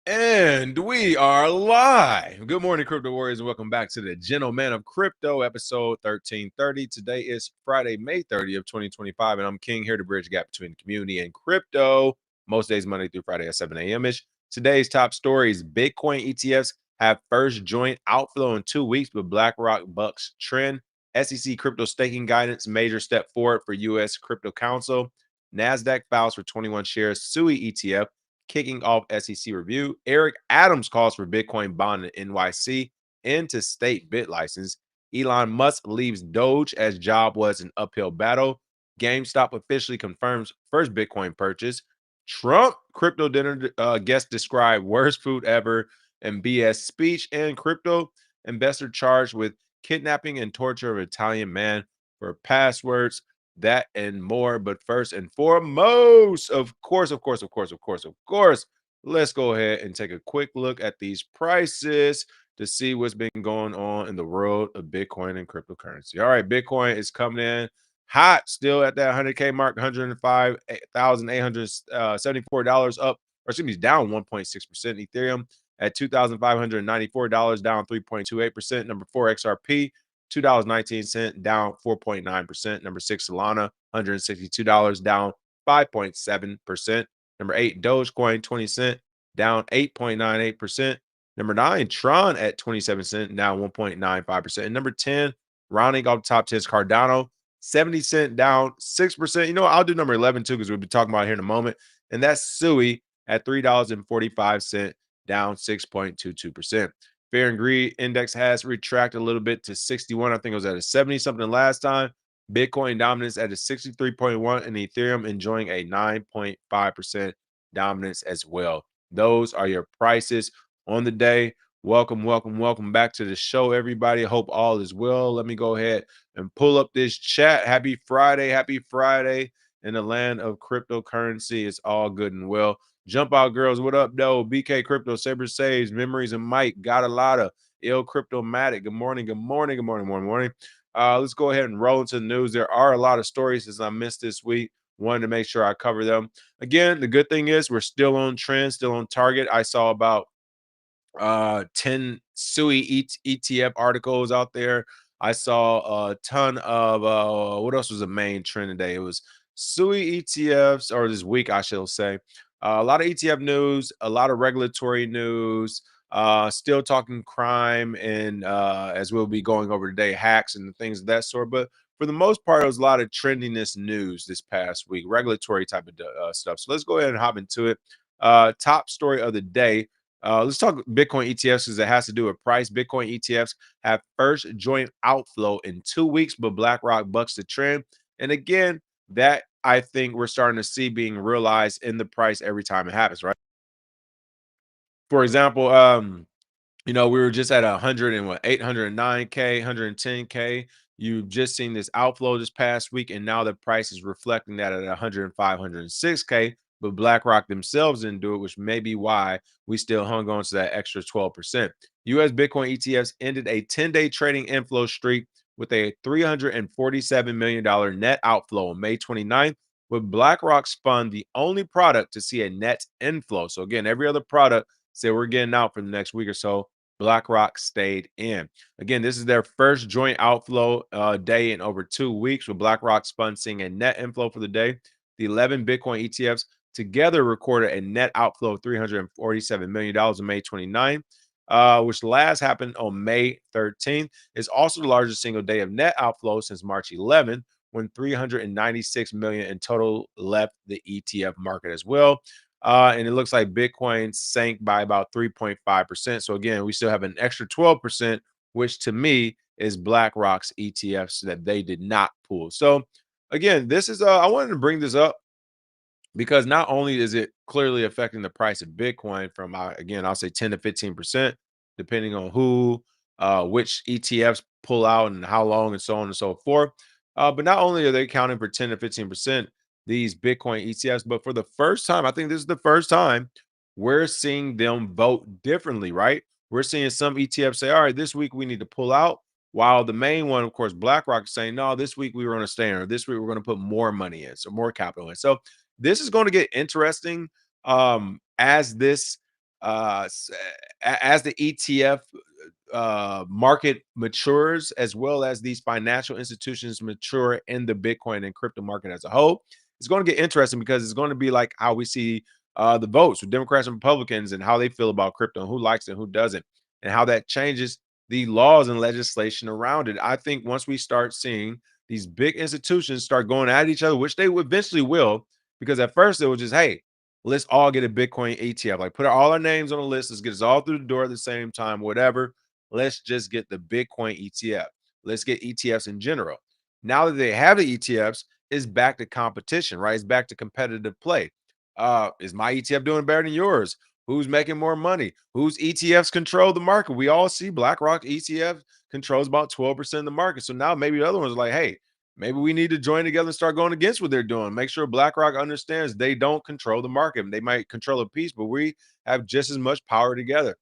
And we are live. Good morning, Crypto Warriors, and welcome back to the Gentleman of Crypto, episode 1330. Today is Friday, May 30th, 2025, and I'm King, here to bridge the gap between the community and crypto. Most days, Monday through Friday at 7 a.m.-ish. Today's top stories: Bitcoin ETFs have first joint outflow in 2 weeks with BlackRock bucks trend. SEC crypto staking guidance, major step forward for U.S. Crypto Council. Nasdaq files for 21 shares Sui ETF, kicking off SEC review. Eric Adams calls for Bitcoin bond in NYC into state bit license. Elon Musk leaves Doge as job was an uphill battle. GameStop officially confirms first Bitcoin purchase. Trump crypto dinner guest described worst food ever and BS speech. And crypto investor charged with kidnapping and torture of Italian man for passwords. That and more. But first and foremost, of course, let's go ahead and take a quick look at these prices to see what's been going on in the world of Bitcoin and cryptocurrency. All right, Bitcoin is coming in hot, still at that 100K mark, $105,874 up, or excuse me, down 1.6%. Ethereum at $2,594, down 3.28%. Number 4, XRP, $2.19, down 4.9%. Number 6, Solana, $162, down 5.7%. Number 8, Dogecoin, 20 cents, down 8.98%. Number 9, Tron at 27 cents, down 1.95%. And number 10, rounding off the top 10 is Cardano, 70 cents, down 6%. You know what? I'll do number 11 too, because we'll be talking about it here in a moment. And that's Sui at $3.45, down 6.22%. Fear and Greed Index has retracted a little bit to 61. I think it was at a 70 something last time. Bitcoin dominance at a 63.1, and Ethereum enjoying a 9.5% dominance as well. Those are your prices on the day. Welcome back to the show, everybody. Hope all is well. Let me go ahead and pull up this chat. Happy Friday in the land of cryptocurrency. It's all good and well. Jump out, girls. What up, though? BK Crypto, Saber Saves, Memories, and Mike. Got a lot of ill Cryptomatic. Good morning. Let's go ahead and roll into the news. There are a lot of stories as I missed this week. Wanted to make sure I cover them. Again, the good thing is we're still on trend, still on target. I saw about 10 Sui ETF articles out there. I saw a ton of what else was the main trend today? It was Sui ETFs, or this week, I shall say. A lot of ETF news, a lot of regulatory news, still talking crime, and as we'll be going over today, hacks and things of that sort. But for the most part, it was a lot of trendiness news this past week, regulatory type of stuff. So let's go ahead and hop into it. Top story of the day. Let's talk Bitcoin ETFs because it has to do with price. Bitcoin ETFs have first joint outflow in 2 weeks, but BlackRock bucks the trend. And again, that I think we're starting to see being realized in the price every time it happens, right? For example, we were just at 809K, 110K. You've just seen this outflow this past week, and now the price is reflecting that at 105, 106K. But BlackRock themselves didn't do it, which may be why we still hung on to that extra 12%. U.S. Bitcoin ETFs ended a 10-day trading inflow streak with a $347 million net outflow on May 29th, with BlackRock's fund the only product to see a net inflow. So again, every other product said we're getting out for the next week or so. BlackRock stayed in. Again, this is their first joint outflow day in over 2 weeks, with BlackRock's fund seeing a net inflow for the day. The 11 Bitcoin ETFs together recorded a net outflow of $347 million on May 29th. Which last happened on May 13th, is also the largest single day of net outflow since March 11th, when 396 million in total left the ETF market as well. And it looks like Bitcoin sank by about 3.5%. So again, we still have an extra 12%, which to me is BlackRock's ETFs that they did not pull. So again, this is I wanted to bring this up because not only is it clearly affecting the price of Bitcoin from, again, I'll say 10 to 15%, depending on which ETFs pull out and how long and so on and so forth. But not only are they accounting for 10 to 15%, these Bitcoin ETFs, but for the first time, I think this is the first time we're seeing them vote differently, right? We're seeing some ETFs say, all right, this week we need to pull out. While the main one, of course, BlackRock is saying, no, this week we were going to stay in, or this week we're going to put more money in, so more capital in. So this is going to get interesting as this as the ETF market matures, as well as these financial institutions mature in the Bitcoin and crypto market as a whole. It's going to get interesting because it's going to be like how we see the votes with Democrats and Republicans and how they feel about crypto and who likes it and who doesn't, and how that changes the laws and legislation around it. I think once we start seeing these big institutions start going at each other, which they eventually will, because at first it was just, hey, let's all get a Bitcoin ETF, like put all our names on the list, let's get us all through the door at the same time, whatever. Let's just get the Bitcoin ETF. Let's get ETFs in general. Now that they have the ETFs, it's back to competition, right? It's back to competitive play. Is my ETF doing better than yours? Who's making more money? Whose ETFs control the market? We all see BlackRock ETF controls about 12% of the market. So now maybe the other ones are like, hey, maybe we need to join together and start going against what they're doing. Make sure BlackRock understands they don't control the market. They might control a piece, but we have just as much power together.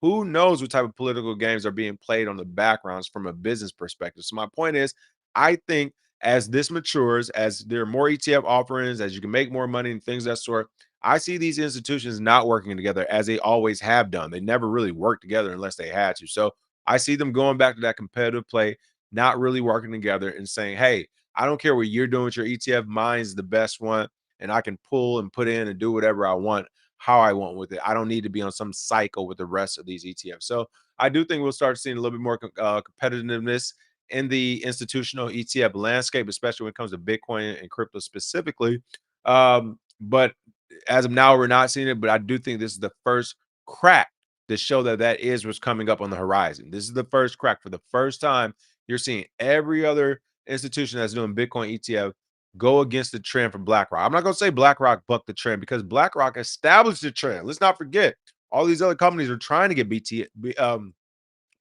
Who knows what type of political games are being played on the backgrounds from a business perspective? So my point is, I think as this matures, as there are more ETF offerings, as you can make more money and things of that sort, I see these institutions not working together as they always have done. They never really worked together unless they had to. So I see them going back to that competitive play, not really working together and saying, hey, I don't care what you're doing with your ETF, mine's the best one, and I can pull and put in and do whatever I want how I want with it. I don't need to be on some cycle with the rest of these ETFs. So I do think we'll start seeing a little bit more competitiveness in the institutional ETF landscape, especially when it comes to Bitcoin and crypto specifically. But as of now, we're not seeing it. But I do think this is the first crack to show that that is what's coming up on the horizon. This is the first crack. For the first time, you're seeing every other institution that's doing Bitcoin ETF go against the trend for BlackRock. I'm not going to say BlackRock bucked the trend because BlackRock established the trend. Let's not forget, all these other companies are trying to get Bitcoin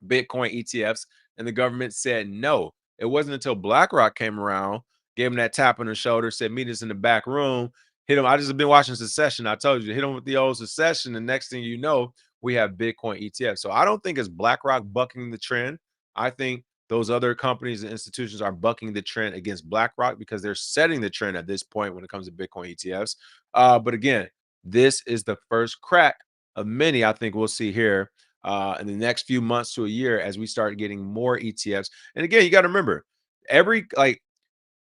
ETFs, and the government said no. It wasn't until BlackRock came around, gave him that tap on the shoulder, said, meet us in the back room, hit him. I just have been watching Succession. I told you, hit him with the old Succession. The next thing you know, we have Bitcoin ETF. So I don't think it's BlackRock bucking the trend. I think those other companies and institutions are bucking the trend against BlackRock because they're setting the trend at this point when it comes to Bitcoin ETFs. But again, this is the first crack of many I think we'll see here in the next few months to a year as we start getting more ETFs. And again, you got to remember every like,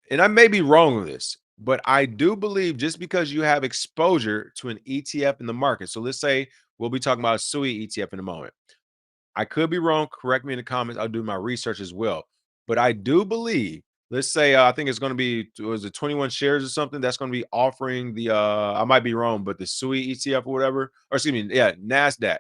and I may be wrong with this, but I do believe just because you have exposure to an ETF in the market. So let's say we'll be talking about a Sui ETF in a moment. I could be wrong. Correct me in the comments. I'll do my research as well. But I do believe, let's say, I think it's going to be, was it 21 shares or something that's going to be offering the, I might be wrong, but the Sui ETF or whatever, or excuse me, yeah, Nasdaq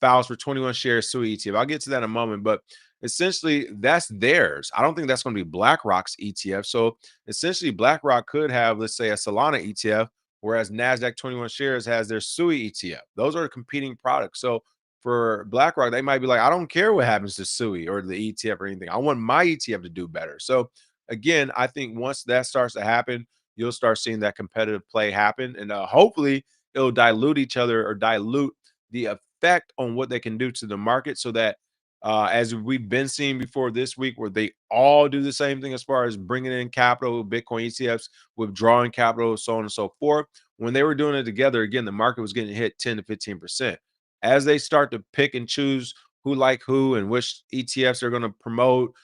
files for 21 shares Sui ETF. I'll get to that in a moment, but essentially that's theirs. I don't think that's going to be BlackRock's ETF. So essentially, BlackRock could have, let's say, a Solana ETF, whereas Nasdaq 21 shares has their Sui ETF. Those are competing products. So for BlackRock, they might be like, I don't care what happens to Sui or the ETF or anything. I want my ETF to do better. So again, I think once that starts to happen, you'll start seeing that competitive play happen, and hopefully it'll dilute each other or dilute the effect on what they can do to the market, so that as we've been seeing before this week, where they all do the same thing as far as bringing in capital, Bitcoin ETFs, withdrawing capital, so on and so forth. When they were doing it together, again, the market was getting hit 10 to 15%. As they start to pick and choose who like who and which ETFs are going to promote,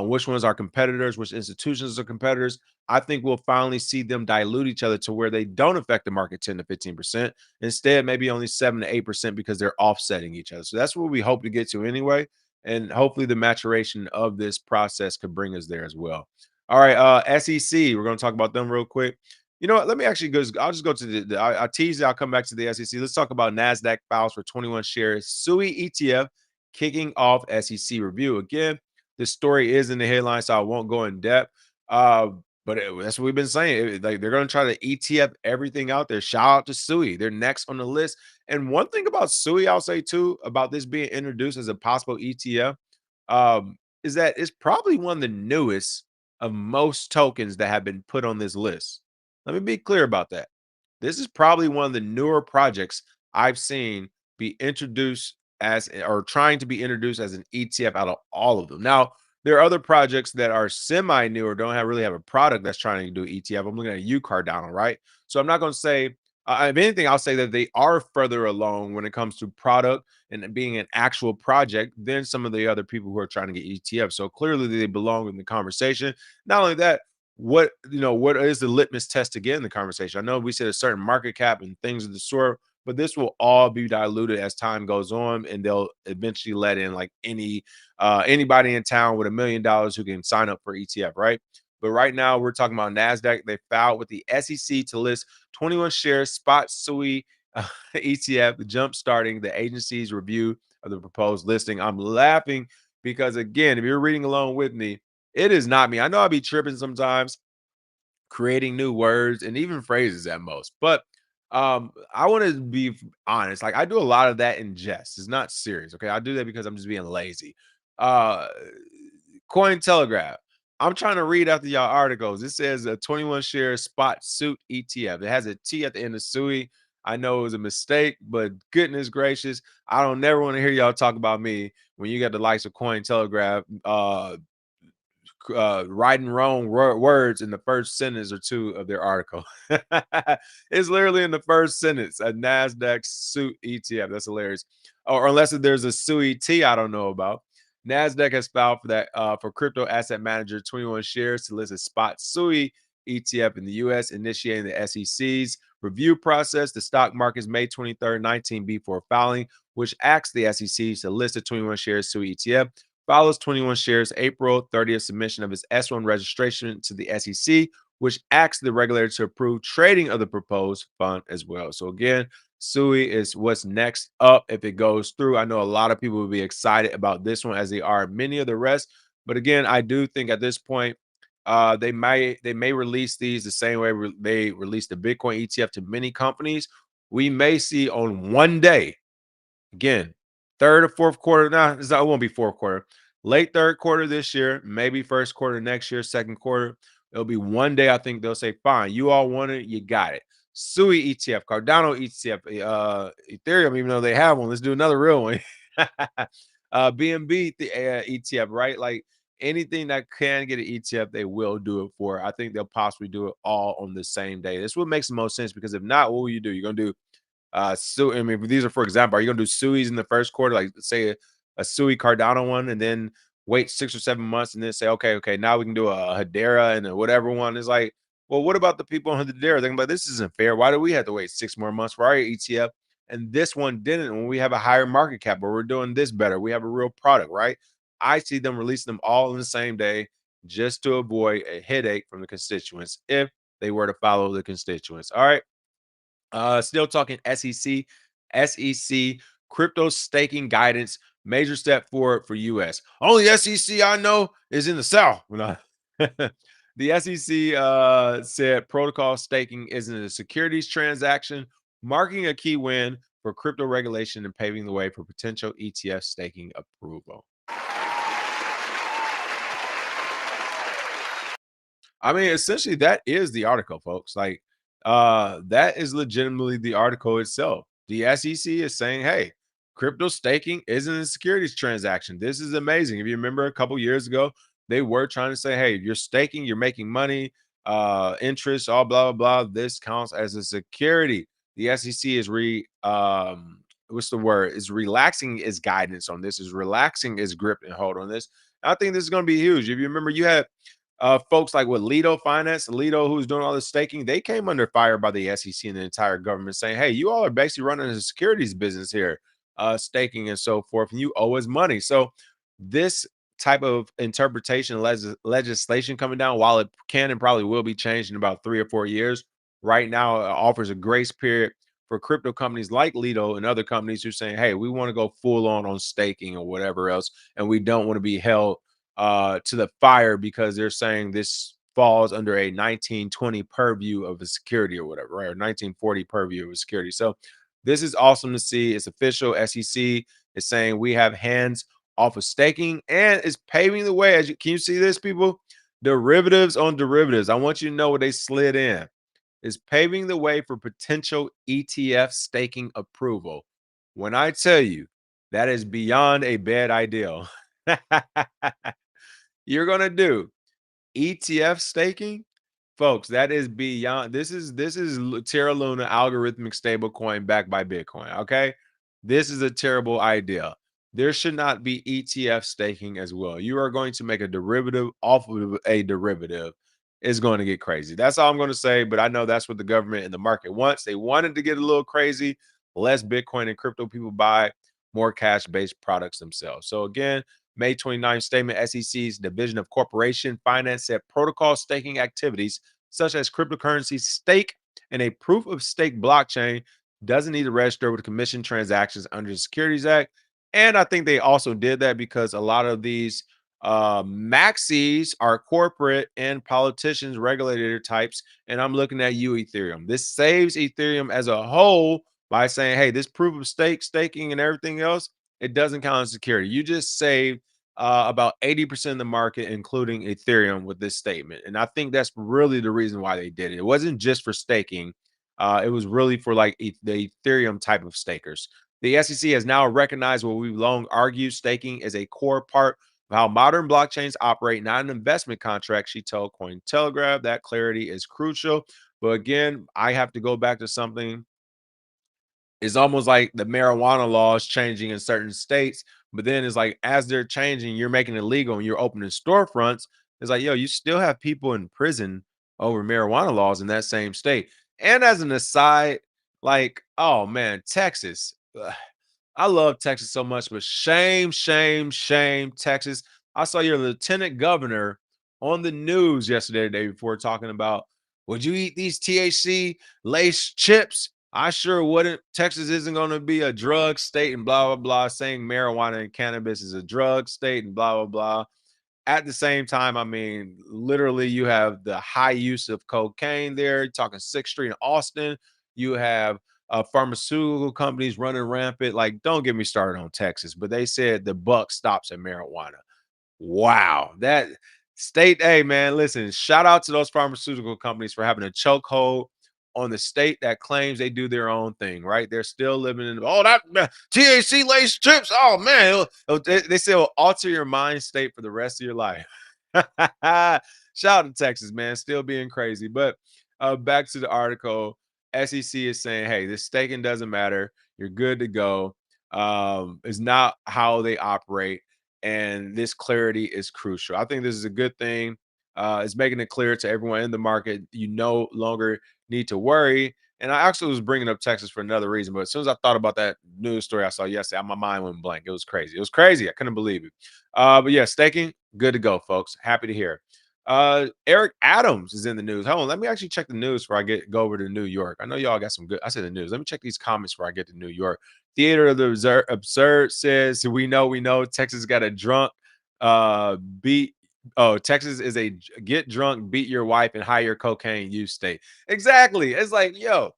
which ones are competitors, which institutions are competitors, I think we'll finally see them dilute each other to where they don't affect the market 10 to 15%. Instead, maybe only 7 to 8% because they're offsetting each other. So that's what we hope to get to anyway. And hopefully the maturation of this process could bring us there as well. All right, SEC, we're going to talk about them real quick. You know what? Let me actually go. I'll just go to I teased it. I'll come back to the SEC. Let's talk about NASDAQ files for 21 shares. Sui ETF kicking off SEC review. Again, this story is in the headline, so I won't go in depth. But that's what we've been saying. Like they're going to try to ETF everything out there. Shout out to Sui. They're next on the list. And one thing about Sui, I'll say too, about this being introduced as a possible ETF, is that it's probably one of the newest of most tokens that have been put on this list. Let me be clear about that. This is probably one of the newer projects I've seen be introduced as or trying to be introduced as an ETF out of all of them. Now, there are other projects that are semi new or don't have really have a product that's trying to do ETF. I'm looking at you, Cardano, right? So I'm not going to say, if anything, I'll say that they are further along when it comes to product and being an actual project than some of the other people who are trying to get ETF. So clearly they belong in the conversation. Not only that, what is the litmus test to get in the conversation? I know we said a certain market cap and things of the sort, but this will all be diluted as time goes on, and they'll eventually let in like anybody in town with $1 million who can sign up for ETF, right? But right now we're talking about Nasdaq. They filed with the SEC to list 21 shares spot Sui ETF, jump starting the agency's review of the proposed listing. I'm laughing because again, if you're reading along with me, it is not me. I know I'll be tripping sometimes, creating new words and even phrases at most. But I want to be honest. Like I do a lot of that in jest. It's not serious. Okay. I do that because I'm just being lazy. Uh Coin Telegraph. I'm trying to read after y'all articles. It says a 21 share spot suit ETF. It has a T at the end of SUI. I know it was a mistake, but goodness gracious, I don't never want to hear y'all talk about me when you got the likes of Coin Telegraph writing wrong words in the first sentence or two of their article. It's literally in the first sentence, a Nasdaq suit ETF. That's hilarious. Or unless there's a SUI T I don't know about. Nasdaq has filed for that for crypto asset manager 21 shares to list a spot SUI ETF in the U.S., initiating the SEC's review process. The stock market's May 23rd, 19B4 filing, which asks the SEC to list a 21 shares SUI ETF follows 21 shares April 30th submission of its S1 registration to the SEC, which asks the regulator to approve trading of the proposed fund as well. So again, SUI is what's next up if it goes through. I know a lot of people will be excited about this one as they are many of the rest. But again, I do think at this point, they may release these the same way they released the Bitcoin ETF to many companies. We may see on one day. Again, third or fourth quarter. Nah, it won't be fourth quarter. Late third quarter this year, maybe first quarter next year, second quarter. It'll be one day. I think they'll say, "Fine, you all want it, you got it." Sui ETF, Cardano ETF, Ethereum, even though they have one, let's do another real one. BNB ETF, right? Like anything that can get an ETF, they will do it for. I think they'll possibly do it all on the same day. This would make the most sense because if not, what will you do? You're gonna do I mean, these are for example, are you gonna do Sui's in the first quarter, like say a Sui Cardano one, and then wait 6 or 7 months and then say, okay, now we can do a Hedera and a whatever one? Is like, well, what about the people on Hedera? They're like, this isn't fair. Why do we have to wait 6 more months for our ETF? And this one didn't when we have a higher market cap, but we're doing this better. We have a real product, right? I see them releasing them all in the same day just to avoid a headache from the constituents if they were to follow the constituents. All right. Still talking SEC, SEC crypto staking guidance, major step forward for US. Only SEC I know is in the South. The SEC said protocol staking isn't a securities transaction, marking a key win for crypto regulation and paving the way for potential ETF staking approval. I mean, essentially, that is the article, folks. Like, that is legitimately the article itself. The SEC is saying, hey, crypto staking isn't a securities transaction. This is amazing. If you remember a couple years ago, they were trying to say, hey, you're staking, you're making money, interest, all blah, blah, blah. This counts as a security. The SEC is what's the word? Is relaxing its guidance on this, is relaxing its grip and hold on this. I think this is going to be huge. If you remember, you had folks like with Lido Finance, Lido, who's doing all the staking, they came under fire by the SEC and the entire government saying, hey, you all are basically running a securities business here, staking and so forth, and you owe us money. So this type of interpretation legislation coming down, while it can and probably will be changed in about 3 or 4 years, right now offers a grace period for crypto companies like Lido and other companies who are saying, hey, we want to go full on staking or whatever else, and we don't want to be held to the fire because they're saying this falls under a 1920 purview of a security or whatever, right? Or 1940 purview of a security. So this is awesome to see. It's official. SEC is saying we have hands off of staking and it's paving the way. Can you see this, people? Derivatives on derivatives. I want you to know what they slid in. Is paving the way for potential ETF staking approval. When I tell you that is beyond a bad idea. You're gonna do ETF staking? Folks, that is beyond Terra Luna algorithmic stablecoin backed by Bitcoin. Okay. This is a terrible idea. There should not be ETF staking as well. You are going to make a derivative off of a derivative. It's going to get crazy. That's all I'm going to say. But I know that's what the government and the market wants. They wanted to get a little crazy, less Bitcoin and crypto people buy, more cash-based products themselves. So again, May 29th statement, SEC's Division of Corporation Finance said protocol staking activities such as cryptocurrency stake and a proof of stake blockchain doesn't need to register with commission transactions under the Securities Act. And I think they also did that because a lot of these maxis are corporate and politicians, regulator types. And I'm looking at you, Ethereum. This saves Ethereum as a whole by saying, hey, this proof of staking and everything else, it doesn't count as security. You just saved about 80% of the market, including Ethereum, with this statement. And I think that's really the reason why they did it. It wasn't just for staking, it was really for like the Ethereum type of stakers. The SEC has now recognized what we've long argued staking is a core part of how modern blockchains operate, not an investment contract, she told Cointelegraph. That clarity is crucial. But again, I have to go back to something. It's almost like the marijuana laws changing in certain states, but then it's like as they're changing, you're making it legal and you're opening storefronts. It's like, yo, you still have people in prison over marijuana laws in that same state. And as an aside, like, oh man, Texas. I love Texas so much, but shame, shame, shame, Texas. I saw your lieutenant governor on the news yesterday, the day before, talking about, would you eat these THC lace chips? I sure wouldn't. Texas isn't going to be a drug state and blah, blah, blah, saying marijuana and cannabis is a drug state and blah, blah, blah. At the same time, I mean, literally, you have the high use of cocaine there. You're talking 6th Street in Austin. You have pharmaceutical companies running rampant. Like, don't get me started on Texas, but they said the buck stops at marijuana. Wow, that state, hey man, listen, shout out to those pharmaceutical companies for having a chokehold on the state that claims they do their own thing, right? They're still living in that man, THC laced chips. Oh man, they say it'll alter your mind state for the rest of your life. Shout out to Texas, man, still being crazy. But back to the article, SEC is saying, hey, this staking doesn't matter. You're good to go. Is not how they operate, and this clarity is crucial. I think this is a good thing. It's making it clear to everyone in the market you no longer need to worry. And I actually was bringing up Texas for another reason, but as soon as I thought about that news story I saw yesterday, my mind went blank. It was crazy. It was crazy. I couldn't believe it. But yeah, staking, good to go, folks. Happy to hear. Eric Adams is in the news. Hold on, let me actually check the news before I go over to New York. I know y'all got some good. I said the news. Let me check these comments before I get to New York. Theater of the Absurd says, we know Texas got a drunk beat. Oh, Texas is a get drunk, beat your wife, and hire cocaine use state. Exactly. It's like, yo,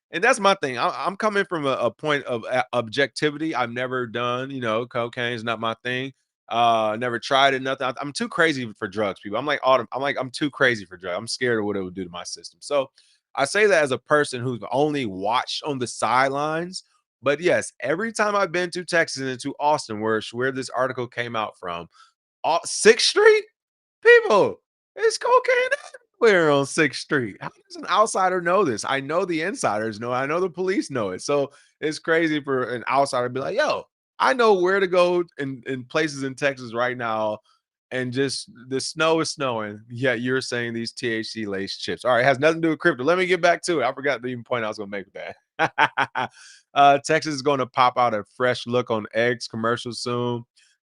and that's my thing. I'm coming from a point of objectivity. I've never done, cocaine is not my thing. Never tried it, nothing. I'm too crazy for drugs, people. I'm like Autumn. I'm too crazy for drugs. I'm scared of what it would do to my system. So I say that as a person who's only watched on the sidelines. But yes, every time I've been to Texas and to Austin, where this article came out from, 6th Street, people, it's cocaine everywhere on 6th Street. How does an outsider know this? I know the insiders know. I know the police know it. So it's crazy for an outsider to be like, yo, I know where to go in places in Texas right now. And just the snow is snowing. Yeah, you're saying these THC laced chips. All right, it has nothing to do with crypto. Let me get back to it. I forgot the even point I was going to make with that. Texas is going to pop out a fresh look on eggs commercial soon.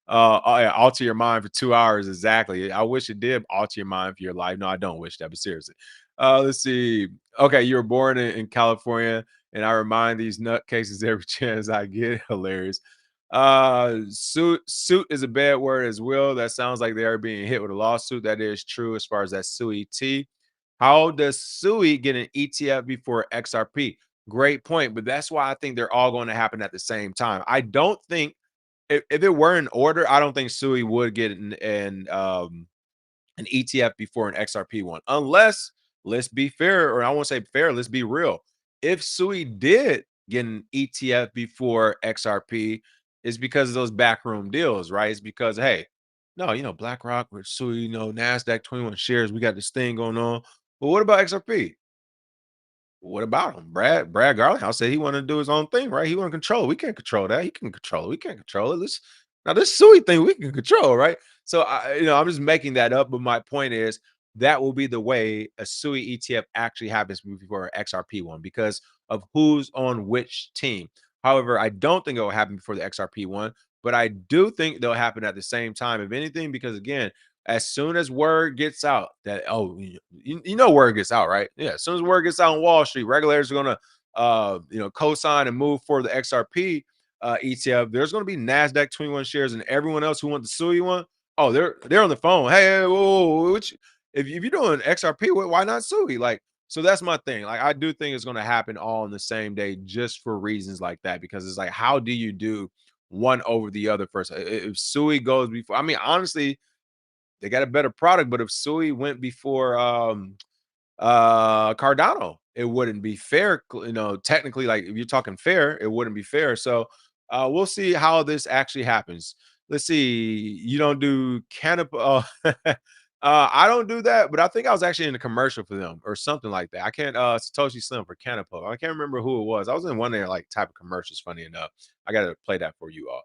Oh yeah, alter your mind for 2 hours. Exactly. I wish it did alter your mind for your life. No, I don't wish that, but seriously. Let's see. Okay, you were born in California, and I remind these nutcases every chance I get. Hilarious. Suit is a bad word as well. That sounds like they are being hit with a lawsuit. That is true as far as that Sui T. How does Sui get an ETF before XRP? Great point, but that's why I think they're all going to happen at the same time. I don't think if it were in order, I don't think Sui would get an ETF before an XRP one, unless, let's be fair, or I won't say fair, let's be real. If Sui did get an ETF before XRP, it's because of those backroom deals, right? It's because, hey, No, BlackRock with Sui, Nasdaq 21 shares. We got this thing going on. But what about XRP? What about him? Brad Garlinghouse said he wanted to do his own thing, right? He want to control. We can't control that. He can control it. We can't control it. Now this Sui thing we can control, right? So I'm just making that up, but my point is that will be the way a Sui ETF actually happens before an XRP one because of who's on which team. However, I don't think it will happen before the XRP one, but I do think they'll happen at the same time, if anything, because again, as soon as word gets out that word gets out, right? Yeah, as soon as word gets out on Wall Street, regulators are gonna co-sign and move for the XRP ETF. There's gonna be Nasdaq 21 shares, and everyone else who wants the SUI one. Oh, they're on the phone. Hey, whoa, if you're doing XRP, why not SUI? Like, so that's my thing. Like, I do think it's gonna happen all on the same day, just for reasons like that, because it's like, how do you do one over the other first? If SUI goes before, I mean, honestly, they got a better product, but if Sui went before Cardano, it wouldn't be fair. Technically, like if you're talking fair, it wouldn't be fair. So we'll see how this actually happens. Let's see. You don't do Canop. I don't do that, but I think I was actually in a commercial for them or something like that. I can't Satoshi Slim for Canapo. I can't remember who it was. I was in one of their like type of commercials, funny enough. I gotta play that for you all.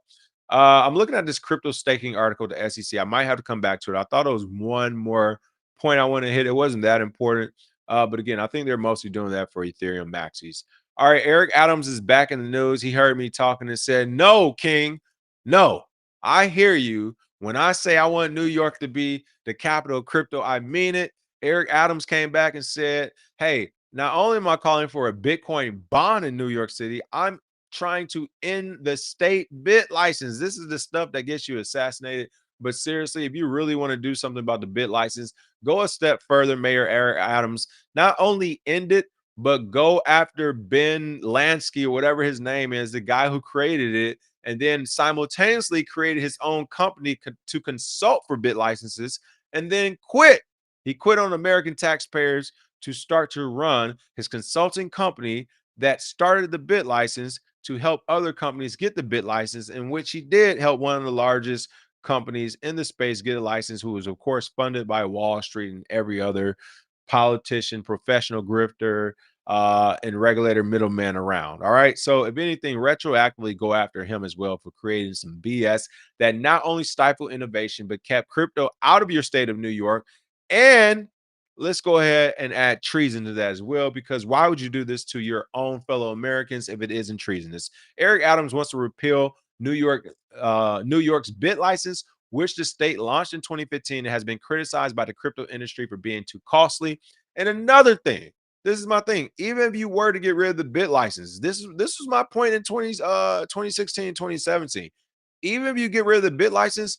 I'm looking at this crypto staking article, the SEC. I might have to come back to it. I thought it was one more point I want to hit. It wasn't that important. But again, I think they're mostly doing that for Ethereum maxis. All right, Eric Adams is back in the news. He heard me talking and said, "No, King, no, I hear you. When I say I want New York to be the capital of crypto, I mean it." Eric Adams came back and said, "Hey, not only am I calling for a Bitcoin bond in New York City, I'm trying to end the state bit license." This is the stuff that gets you assassinated. But seriously, if you really want to do something about the bit license, go a step further, Mayor Eric Adams. Not only end it, but go after Ben Lansky or whatever his name is, the guy who created it, and then simultaneously created his own company to consult for bit licenses, and then quit. He quit on American taxpayers to start to run his consulting company that started the bit license to help other companies get the bit license, in which he did help one of the largest companies in the space get a license, who was, of course, funded by Wall Street and every other politician, professional grifter, and regulator middleman around. All right. So, if anything, retroactively go after him as well for creating some BS that not only stifled innovation, but kept crypto out of your state of New York. And let's go ahead and add treason to that as well, because why would you do this to your own fellow Americans if it isn't treasonous? Eric Adams wants to repeal New York's bit license, which the state launched in 2015 and has been criticized by the crypto industry for being too costly. And another thing, this is my thing. Even if you were to get rid of the bit license, this was my point in 2016, 2017. Even if you get rid of the bit license,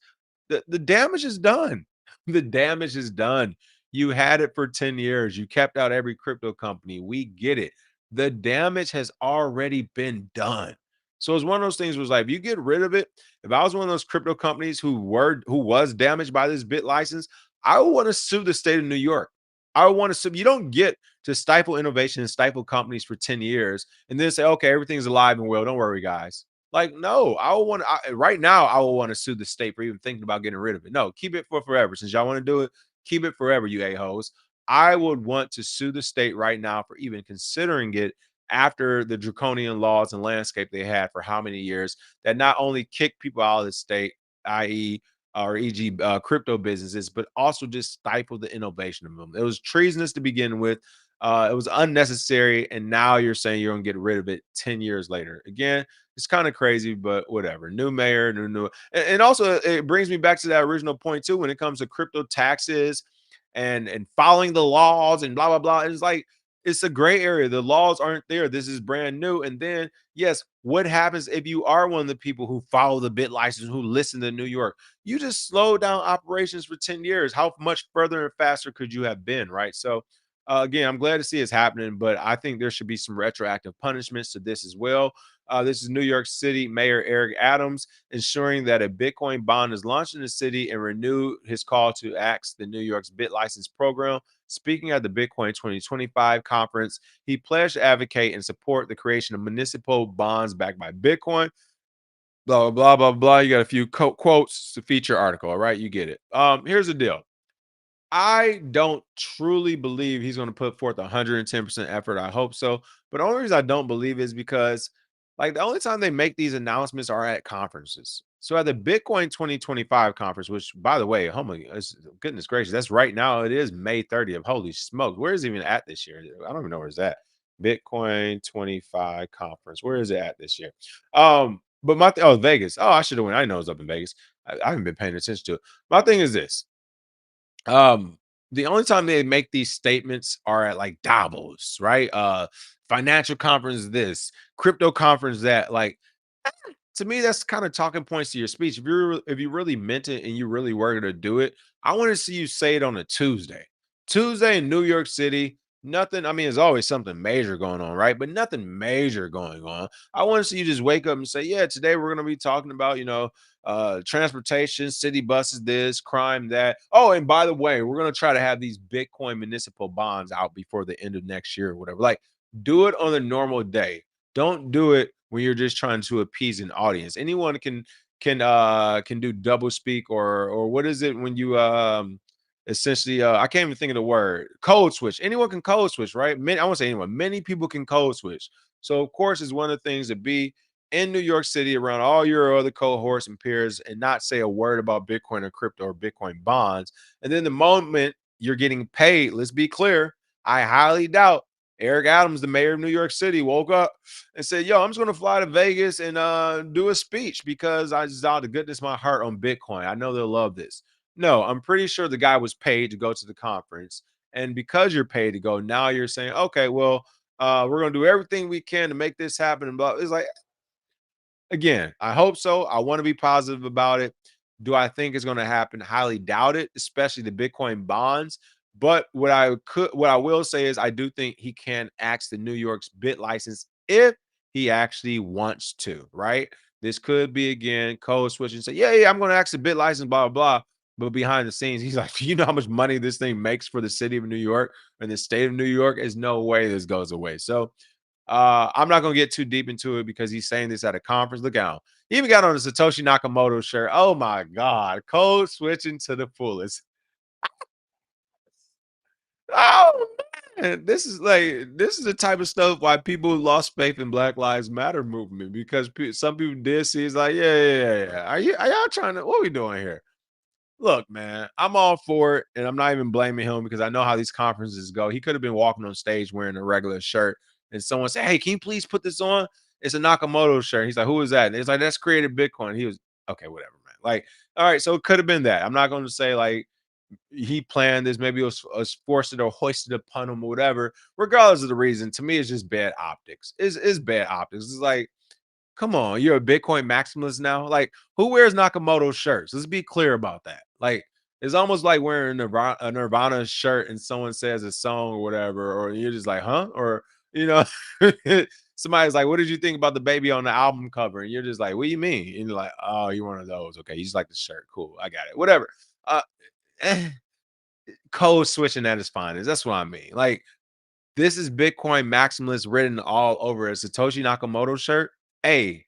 the damage is done. The damage is done. You had it for 10 years. You kept out every crypto company. We get it. The damage has already been done. So it's one of those things was like, if you get rid of it, if I was one of those crypto companies who was damaged by this bit license, I would want to sue the state of New York. I would want to sue. You don't get to stifle innovation and stifle companies for 10 years and then say, okay, everything's alive and well. Don't worry, guys. Like, no, I would want to right now, I would want to sue the state for even thinking about getting rid of it. No, keep it for forever. Since y'all want to do it, keep it forever, you a-hoes. I would want to sue the state right now for even considering it after the draconian laws and landscape they had for how many years that not only kicked people out of the state, i.e., or e.g., crypto businesses, but also just stifled the innovation of them. It was treasonous to begin with. It was unnecessary, and now you're saying you're going to get rid of it 10 years later. Again, it's kind of crazy, but whatever. New mayor, new. And also, it brings me back to that original point too. When it comes to crypto taxes and following the laws and blah blah blah, it's like it's a gray area. The laws aren't there. This is brand new. And then, yes, what happens if you are one of the people who follow the bit license, who listen to New York? You just slow down operations for 10 years. How much further and faster could you have been, right? So, again, I'm glad to see it's happening, but I think there should be some retroactive punishments to this as well. This is New York City Mayor Eric Adams ensuring that a Bitcoin bond is launched in the city and renew his call to axe the New York's Bit License program. Speaking at the Bitcoin 2025 conference, he pledged to advocate and support the creation of municipal bonds backed by Bitcoin. blah, blah, blah, blah. You got a few quotes to feature article. All right. You get it. Here's the deal. I don't truly believe he's going to put forth 110% effort. I hope so. But the only reason I don't believe is because, like, the only time they make these announcements are at conferences. So at the Bitcoin 2025 conference, which, by the way, oh my goodness gracious, that's right now. It is May 30th. Holy smokes. Where is it even at this year? I don't even know where it's at. Bitcoin 25 conference. Where is it at this year? But oh, Vegas. Oh, I should have went. I know it was up in Vegas. I haven't been paying attention to it. My thing is this. Um, the only time they make these statements are at like Davos, right? Financial conference this, crypto conference that. Like, to me, that's kind of talking points to your speech. If you really meant it and you really were going to do it, I want to see you say it on a Tuesday. Tuesday in New York City. Nothing. I mean, there's always something major going on, right? But nothing major going on. I want to see you just wake up and say, "Yeah, today we're going to be talking about, transportation, city buses, this, crime, that. Oh, and by the way, we're going to try to have these Bitcoin municipal bonds out before the end of next year or whatever. Like, do it on a normal day. Don't do it when you're just trying to appease an audience. Anyone can do double speak or what is it when you essentially I can't even think of the word code switch. Anyone can code switch, right? Many, I won't say anyone, many people can code switch. So of course it's one of the things to be in New York City around all your other cohorts and peers and not say a word about Bitcoin or crypto or Bitcoin bonds. And then the moment you're getting paid, let's be clear, I highly doubt Eric Adams, the mayor of New York City, woke up and said, "Yo, I'm just gonna fly to Vegas and do a speech because I just out the goodness of my heart on Bitcoin. I know they'll love this." No, I'm pretty sure the guy was paid to go to the conference, and because you're paid to go, now you're saying, "Okay, well, we're gonna do everything we can to make this happen." And blah. It's like, again, I hope so. I want to be positive about it. Do I think it's going to happen? Highly doubt it, especially the Bitcoin bonds. But what I will say is, I do think he can ask the New York's bit license if he actually wants to. Right? This could be again code switch and say, "Yeah, yeah, I'm going to ask the bit license, blah blah blah." But behind the scenes, he's like, "You know how much money this thing makes for the city of New York and the state of New York? There's no way this goes away." So I'm not gonna get too deep into it because he's saying this at a conference. Look out. He even got on a Satoshi Nakamoto shirt. Oh my god. Code switching to the fullest. Oh man. This is the type of stuff why people lost faith in Black Lives Matter movement because some people did see it's like, yeah, yeah, yeah, yeah. Are y'all trying to what are we doing here? Look, man, I'm all for it, and I'm not even blaming him because I know how these conferences go. He could have been walking on stage wearing a regular shirt, and someone said, "Hey, can you please put this on?" It's a Nakamoto shirt. He's like, "Who is that?" And it's like, "That's created Bitcoin." He was okay, whatever, man. Like, all right, so it could have been that. I'm not going to say like he planned this. Maybe it was forced or hoisted upon him or whatever. Regardless of the reason, to me, it's just bad optics. It's bad optics. It's like, come on, you're a Bitcoin maximalist now. Like, who wears Nakamoto shirts? Let's be clear about that. Like, it's almost like wearing a Nirvana shirt and someone says a song or whatever, or you're just like, huh? Or you know, somebody's like, "What did you think about the baby on the album cover?" And you're just like, "What do you mean?" And you're like, "Oh, you're one of those. Okay, you just like the shirt. Cool, I got it. Whatever." Uh, eh, Code switching that is fine. That's what I mean. Like, this is Bitcoin maximalist written all over a Satoshi Nakamoto shirt. Hey,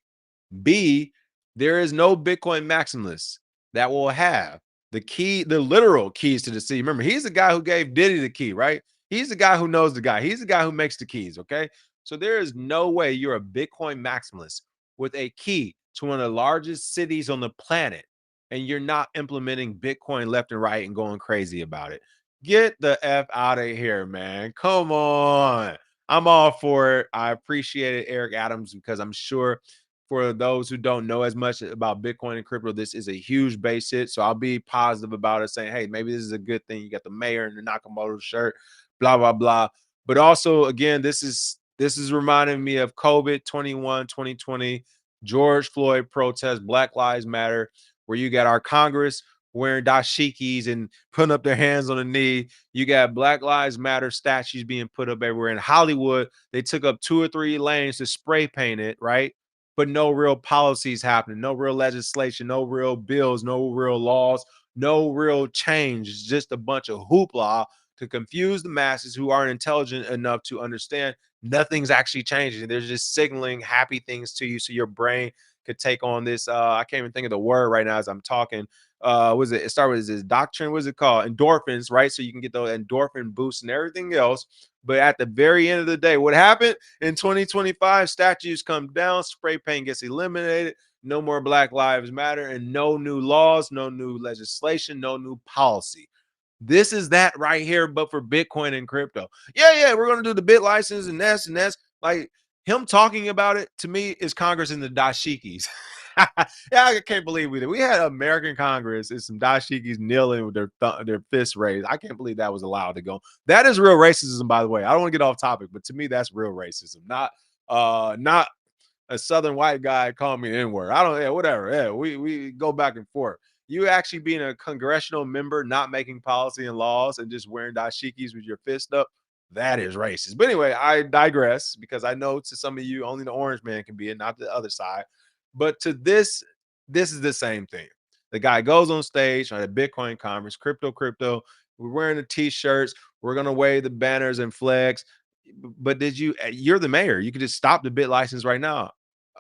B, there is no Bitcoin maximalist that will have the literal keys to the city. Remember, he's the guy who gave Diddy the key, right? He's the guy who knows the guy. He's the guy who makes the keys, okay? So there is no way you're a Bitcoin maximalist with a key to one of the largest cities on the planet and you're not implementing Bitcoin left and right and going crazy about it. Get the F out of here, man. Come on. I'm all for it. I appreciate it, Eric Adams, because I'm sure for those who don't know as much about Bitcoin and crypto, this is a huge base hit. So I'll be positive about it, saying, hey, maybe this is a good thing. You got the mayor in the Nakamoto shirt, blah, blah, blah. But also, again, this is reminding me of COVID 21, 2020, George Floyd protest, Black Lives Matter, where you got our Congress wearing dashikis and putting up their hands on the knee. You got Black Lives Matter statues being put up everywhere. In Hollywood, they took up 2 or 3 lanes to spray paint it, right? But no real policies happening, no real legislation, no real bills, no real laws, no real change. It's just a bunch of hoopla to confuse the masses who aren't intelligent enough to understand nothing's actually changing. They're just signaling happy things to you so your brain could take on this. I can't even think of the word right now as I'm talking. Was it? It started with this doctrine. What's it called? Endorphins, right? So you can get those endorphin boosts and everything else. But at the very end of the day, what happened in 2025? Statues come down, spray paint gets eliminated, no more Black Lives Matter, and no new laws, no new legislation, no new policy. This is that right here, but for Bitcoin and crypto. Yeah, we're gonna do the bit license and that's like him talking about it to me is Congress and the dashikis. Yeah, I can't believe we did. We had American Congress and some dashikis kneeling with their fists raised. I can't believe that was allowed to go. That is real racism, by the way. I don't want to get off topic, but to me, that's real racism. Not a southern white guy calling me an N-word. I don't, yeah, whatever. Yeah, we go back and forth. You actually being a congressional member, not making policy and laws, and just wearing dashikis with your fist up, that is racist. But anyway, I digress because I know to some of you, only the orange man can be it, not the other side. But to this is the same thing. The guy goes on stage at a Bitcoin conference, crypto. We're wearing the t-shirts. We're gonna wave the banners and flags. But did you? You're the mayor. You could just stop the bit license right now.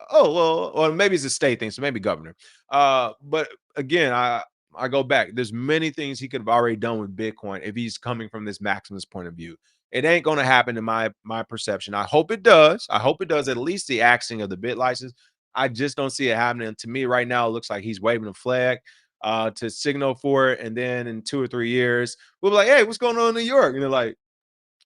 Oh well, or maybe it's a state thing, so maybe governor. But again, I go back. There's many things he could have already done with Bitcoin if he's coming from this maximalist point of view. It ain't going to happen in my perception. I hope it does. I hope it does at least the axing of the bit license. I just don't see it happening. To me, right now, it looks like he's waving a flag to signal for it, and then in 2 or 3 years, we'll be like, "Hey, what's going on in New York?" And they're like,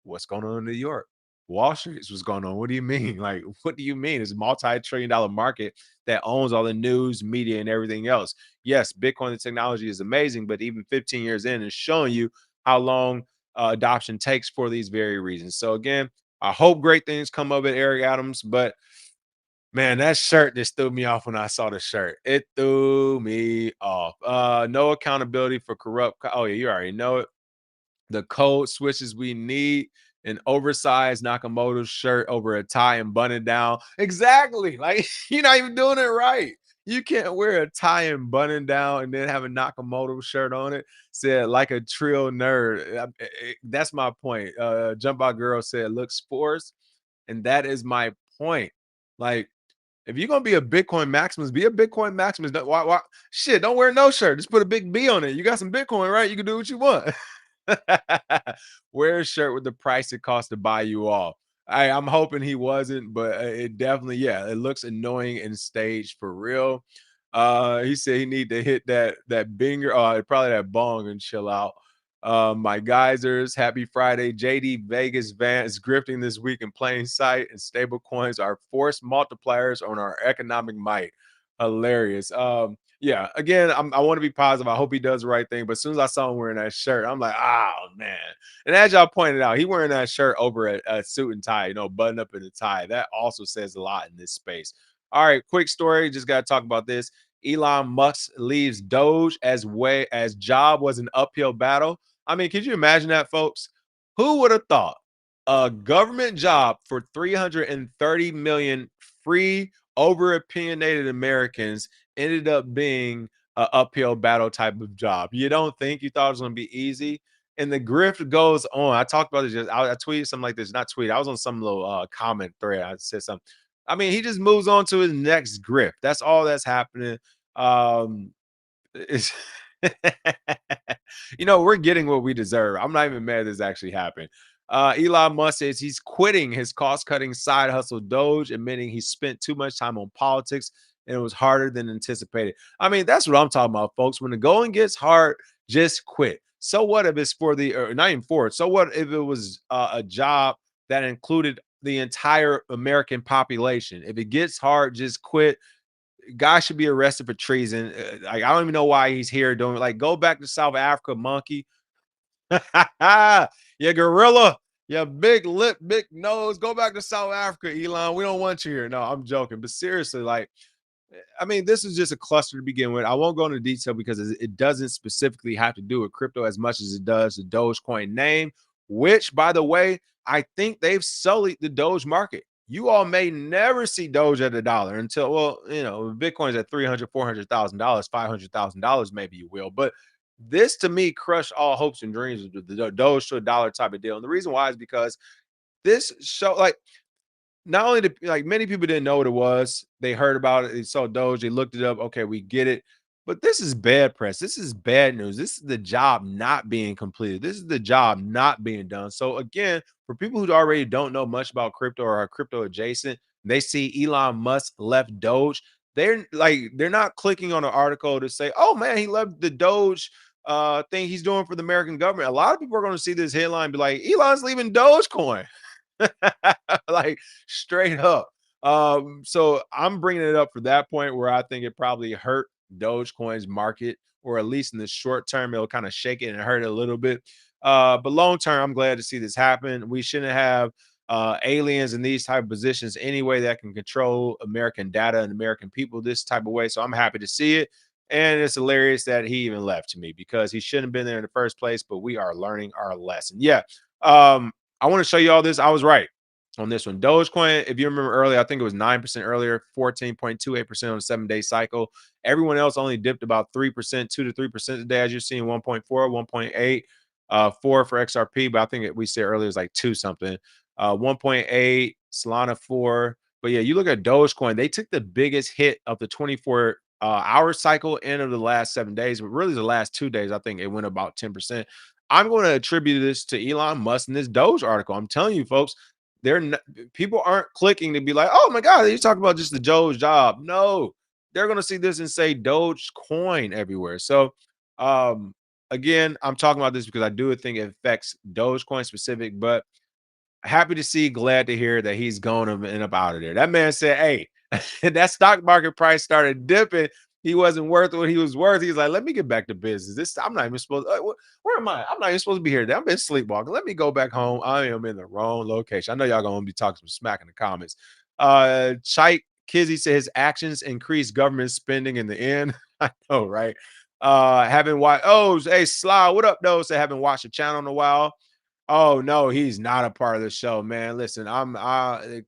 what's going on in New York? Wall Street is what's going on. What do you mean? Like, what do you mean? It's a multi-trillion-dollar market that owns all the news, media, and everything else. Yes, Bitcoin the technology is amazing, but even 15 years in is showing you how long adoption takes for these very reasons. So again, I hope great things come of it, Eric Adams. But man, that shirt just threw me off when I saw the shirt. It threw me off. No accountability for corrupt. Oh yeah, you already know it. The code switches we need, an oversized Nakamoto shirt over a tie and button down. Exactly. Like you're not even doing it right. You can't wear a tie and button down and then have a Nakamoto shirt on it. Said like a trill nerd. That's my point. Jump Out Girl said looks forced, and that is my point. Like if you're gonna be a Bitcoin maximus, be a Bitcoin maximus. Why shit? Don't wear no shirt. Just put a big B on it. You got some Bitcoin, right? You can do what you want. Wear a shirt with the price it costs to buy you off. I'm hoping he wasn't, but it definitely, yeah, it looks annoying and staged for real. He said he need to hit that binger, probably that bong and chill out. My geysers, happy Friday. JD Vegas Vance grifting this week in plain sight, and stable coins are force multipliers on our economic might. Hilarious. Yeah, again, I want to be positive. I hope he does the right thing. But as soon as I saw him wearing that shirt, I'm like, oh man. And as y'all pointed out, he wearing that shirt over a suit and tie, button up in a tie. That also says a lot in this space. All right, quick story. Just got to talk about this. Elon Musk leaves Doge as job was an uphill battle. I mean, could you imagine that, folks? Who would have thought a government job for 330 million free over opinionated Americans ended up being an uphill battle type of job? You don't think you thought it was going to be easy? And the grift goes on. I talked about it just, I tweeted something like this, not tweet. I was on some little comment thread. I said something. I mean, he just moves on to his next grift. That's all that's happening. It's we're getting what we deserve. I'm not even mad this actually happened. Elon Musk says he's quitting his cost-cutting side hustle Doge, admitting he spent too much time on politics and it was harder than anticipated. I mean, that's what I'm talking about, folks. When the going gets hard, just quit. So what if it's for the or not even for it? So what if it was a job that included the entire American population? If it gets hard, just quit. Guy should be arrested for treason. Like I don't even know why he's here doing like go back to South Africa, monkey. Yeah, gorilla. Yeah, big lip, big nose. Go back to South Africa, Elon. We don't want you here. No, I'm joking. But seriously, like I mean, this is just a cluster to begin with. I won't go into detail because it doesn't specifically have to do with crypto as much as it does the Dogecoin name, which, by the way, I think they've sullied the Doge market. You all may never see Doge at a dollar until, well, Bitcoin's at 300, $400,000, $500,000, maybe you will. But this to me crushed all hopes and dreams of the Doge to a dollar type of deal. And the reason why is because this show, like, not only like many people didn't know what it was, they heard about it, they saw Doge, they looked it up. Okay, we get it. But this is bad press. This is bad news. This is the job not being completed. This is the job not being done. So again, for people who already don't know much about crypto or are crypto adjacent, they see Elon Musk left Doge. They're not clicking on an article to say, "Oh man, he left the Doge thing he's doing for the American government." A lot of people are going to see this headline and be like, "Elon's leaving Dogecoin." Like straight up. So I'm bringing it up for that point where I think it probably hurt Dogecoin's market, or at least in the short term, it'll kind of shake it and hurt it a little bit. But long term, I'm glad to see this happen. We shouldn't have aliens in these type of positions anyway that can control American data and American people this type of way. So I'm happy to see it. And it's hilarious that he even left to me because he shouldn't have been there in the first place, but we are learning our lesson. Yeah. I want to show you all this. I was right on this one. Dogecoin, if you remember earlier, I think it was 9% earlier, 14.28% on a 7-day cycle. Everyone else only dipped about 3%, 2 to 3% today, as you're seeing 1.4, 1.8, 4 for XRP. But I think we said earlier it was like 2 something, 1.8, Solana 4. But yeah, you look at Dogecoin, they took the biggest hit of the 24 hour cycle and of the last 7 days, but really the last 2 days, I think it went about 10%. I'm going to attribute this to Elon Musk in this Doge article. I'm telling you, folks, they're not, people aren't clicking to be like, oh my God, you talking about just the Doge job. No, they're going to see this and say Doge coin everywhere. So, um, again, I'm talking about this because I do think it affects Dogecoin specific, but happy to see, glad to hear that he's going and up out of there. That man said, hey, that stock market price started dipping. He wasn't worth what he was worth. He's like, let me get back to business. This I'm not even supposed. Where am I? I'm not even supposed to be here. I've been sleepwalking. Let me go back home. I am in the wrong location. I know y'all gonna be talking some smack in the comments. Chike Kizzy says his actions increase government spending in the end. I know, right? Haven't watched. Oh, hey, Sly, what up, though? Say haven't watched the channel in a while. Oh no, he's not a part of the show, man. Listen, I'm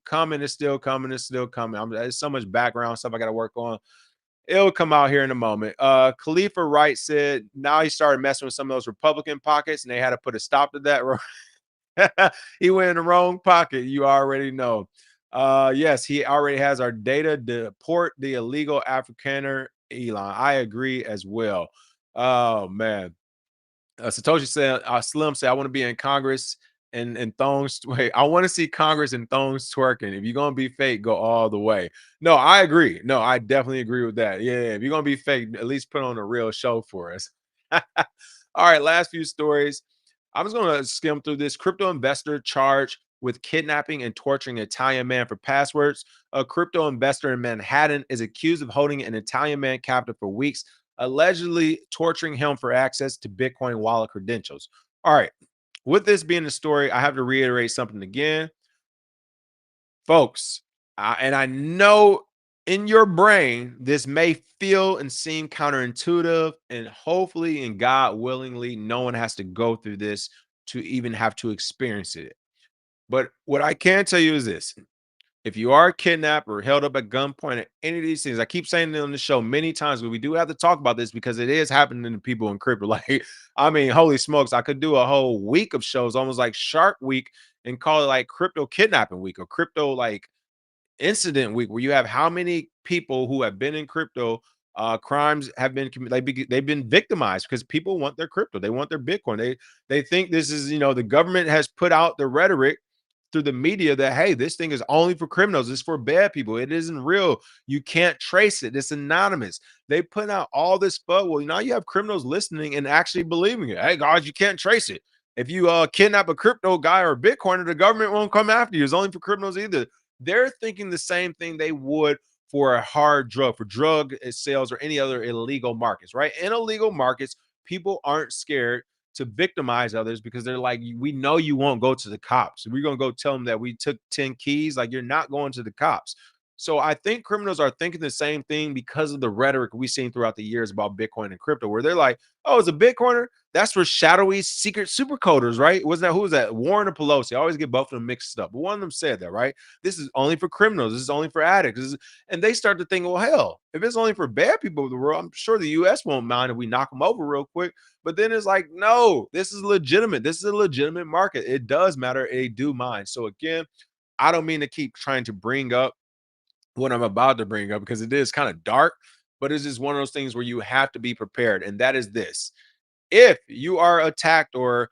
coming, it's still coming, it's still coming. There's so much background stuff I gotta work on. It'll come out here in a moment. Khalifa Wright said now he started messing with some of those Republican pockets, and they had to put a stop to that. He went in the wrong pocket, you already know. Yes, he already has our data to deport the illegal Afrikaner Elon. I agree as well. Oh man. Satoshi said, Slim said, I want to be in Congress and thongs. Wait, I want to see Congress and thongs twerking. If you're going to be fake, go all the way. No, I agree. No, I definitely agree with that. Yeah, if you're going to be fake, at least put on a real show for us. All right, last few stories. I'm just going to skim through this. Crypto investor charged with kidnapping and torturing Italian man for passwords. A crypto investor in Manhattan is accused of holding an Italian man captive for weeks, allegedly torturing him for access to Bitcoin wallet credentials. All right. With this being the story, I have to reiterate something again. Folks, and I know in your brain, this may feel and seem counterintuitive, and hopefully, and God willingly, no one has to go through this to even have to experience it. But what I can tell you is this: if you are kidnapped or held up at gunpoint at any of these things, I keep saying it on the show many times, but we do have to talk about this because it is happening to people in crypto. Like, I mean, holy smokes, I could do a whole week of shows, almost like Shark Week, and call it like crypto kidnapping week or crypto like incident week, where you have how many people who have been in crypto crimes have been they've been victimized because people want their crypto, they want their Bitcoin, they think this is, the government has put out the rhetoric through the media that, hey, this thing is only for criminals, it's for bad people, it isn't real, you can't trace it, it's anonymous. They put out all this fud. Well, now you have criminals listening and actually believing it. Hey guys, you can't trace it. If you kidnap a crypto guy or a Bitcoiner, the government won't come after you. It's only for criminals either. They're thinking the same thing they would for a hard drug, for drug sales or any other illegal markets, right? In illegal markets, people aren't scared to victimize others because they're like, we know you won't go to the cops. We're going to go tell them that we took 10 keys. Like, you're not going to the cops. So I think criminals are thinking the same thing because of the rhetoric we've seen throughout the years about Bitcoin and crypto, where they're like, oh, it's a Bitcoiner. That's for shadowy secret super coders, right? Was that, who was that? Warren or Pelosi? I always get both of them mixed up, but one of them said that, right? This is only for criminals. This is only for addicts. And they start to think, well, hell, if it's only for bad people of the world, I'm sure the U.S. won't mind if we knock them over real quick. But then it's like, no, this is legitimate. This is a legitimate market. It does matter. They do mind. So again, I don't mean to keep trying to bring up what I'm about to bring up because it is kind of dark, but it's just one of those things where you have to be prepared. And that is this: if you are attacked or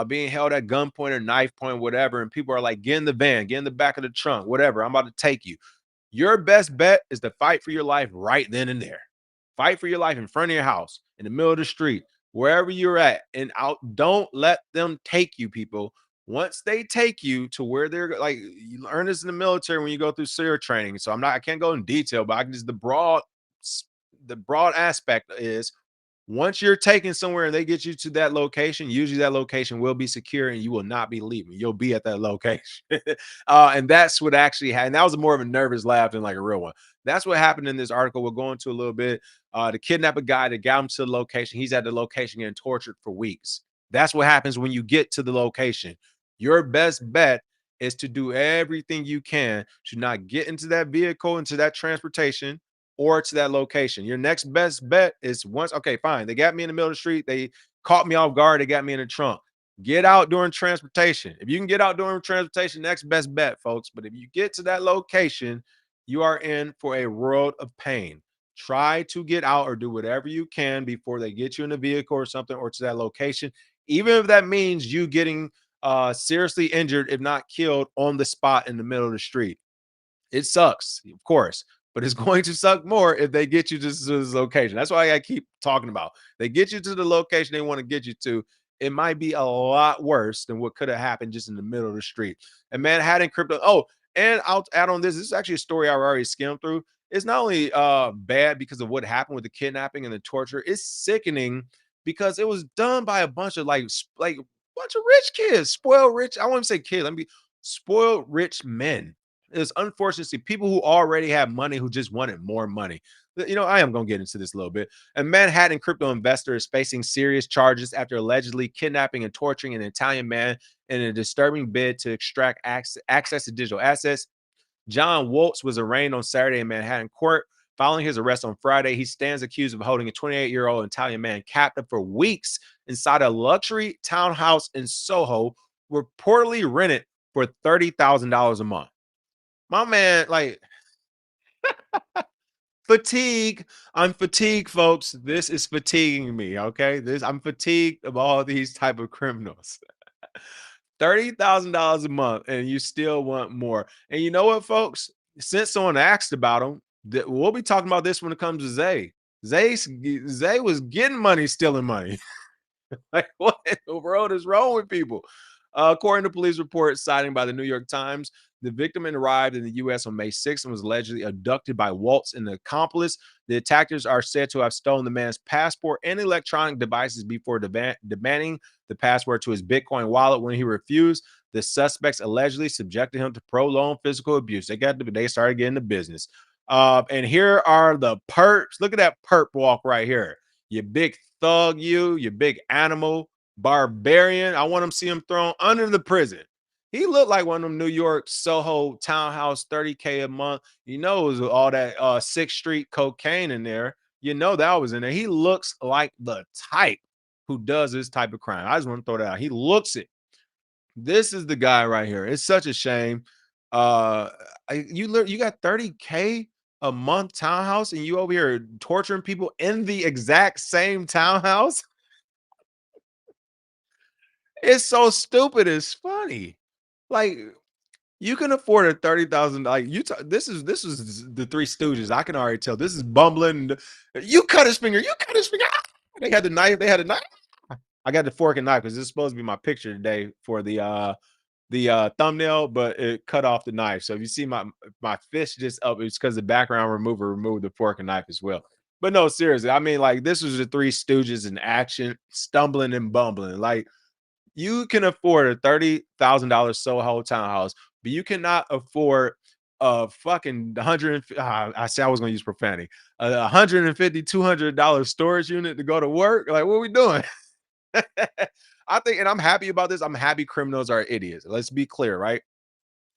being held at gunpoint or knife point, whatever, and people are like, get in the van, get in the back of the trunk, whatever, I'm about to take you. Your best bet is to fight for your life right then and there. Fight for your life in front of your house, in the middle of the street, wherever you're at, and out. Don't let them take you, people. Once they take you to where they're like, you learn this in the military when you go through SEER training. So I can't go in detail, but I can just the broad aspect is once you're taken somewhere and they get you to that location, usually that location will be secure and you will not be leaving. You'll be at that location. And that's what actually happened. That was more of a nervous laugh than like a real one. That's what happened in this article. We'll go into a little bit. To kidnap a guy that got him to the location. He's at the location getting tortured for weeks. That's what happens when you get to the location. Your best bet is to do everything you can to not get into that vehicle, into that transportation, or to that location. Your next best bet is once, okay, fine. They got me in the middle of the street. They caught me off guard. They got me in the trunk. Get out during transportation. If you can get out during transportation, next best bet, folks. But if you get to that location, you are in for a world of pain. Try to get out or do whatever you can before they get you in a vehicle or something or to that location, even if that means you getting seriously injured, if not killed, on the spot in the middle of the street. It sucks, of course, but it's going to suck more if they get you to this location. That's why I keep talking about. They get you to the location they want to get you to. It might be a lot worse than what could have happened just in the middle of the street. And Manhattan crypto. Oh, and I'll add on this. This is actually a story I've already skimmed through. It's not only bad because of what happened with the kidnapping and the torture. It's sickening because it was done by a bunch of like bunch of rich kids, spoiled rich. I won't even say kids. Let me be spoiled rich men. It's unfortunate to see people who already have money who just wanted more money. I am going to get into this a little bit. A Manhattan crypto investor is facing serious charges after allegedly kidnapping and torturing an Italian man in a disturbing bid to extract access to digital assets. John Waltz was arraigned on Saturday in Manhattan court. Following his arrest on Friday, he stands accused of holding a 28-year-old Italian man captive for weeks inside a luxury townhouse in Soho, reportedly rented for $30,000 a month. My man, like fatigue. I'm fatigued, folks. This is fatiguing me. Okay. I'm fatigued of all these type of criminals. $30,000 a month, and you still want more. And you know what, folks? Since someone asked about him, we'll be talking about this when it comes to Zay. Zay was getting money, stealing money. Like, what in the world is wrong with people? According to police reports citing by the New York Times, the victim arrived in the U.S. on May 6th and was allegedly abducted by Waltz and an accomplice. The attackers are said to have stolen the man's passport and electronic devices before demanding the password to his Bitcoin wallet. When he refused, the suspects allegedly subjected him to prolonged physical abuse. They started getting the business. And here are the perps. Look at that perp walk right here. You big thug, you big animal barbarian. I want him to see him thrown under the prison. He looked like one of them New York Soho townhouse, 30K a month. You know, it was all that 6th Street cocaine in there. You know, that was in there. He looks like the type who does this type of crime. I just want to throw that out. He looks it. This is the guy right here. It's such a shame. Uh, you got 30K a month townhouse, and you over here torturing people in the exact same townhouse. It's so stupid. It's funny. Like you can afford a 30,000. Like this is the Three Stooges. I can already tell. This is bumbling. You cut his finger. You cut his finger. Ah! They had the knife. They had a knife. I got the fork and knife because this is supposed to be my picture today for the thumbnail, but it cut off the knife. So if you see my fist just up, it's because the background remover removed the fork and knife as well. But no, seriously, I mean, like this was the Three Stooges in action, stumbling and bumbling. Like you can afford a $30,000 Soho townhouse, but you cannot afford a fucking 100. I said I was going to use profanity. A 150, $200 storage unit to go to work. Like, what are we doing? I think, and I'm happy about this. I'm happy criminals are idiots. Let's be clear, right?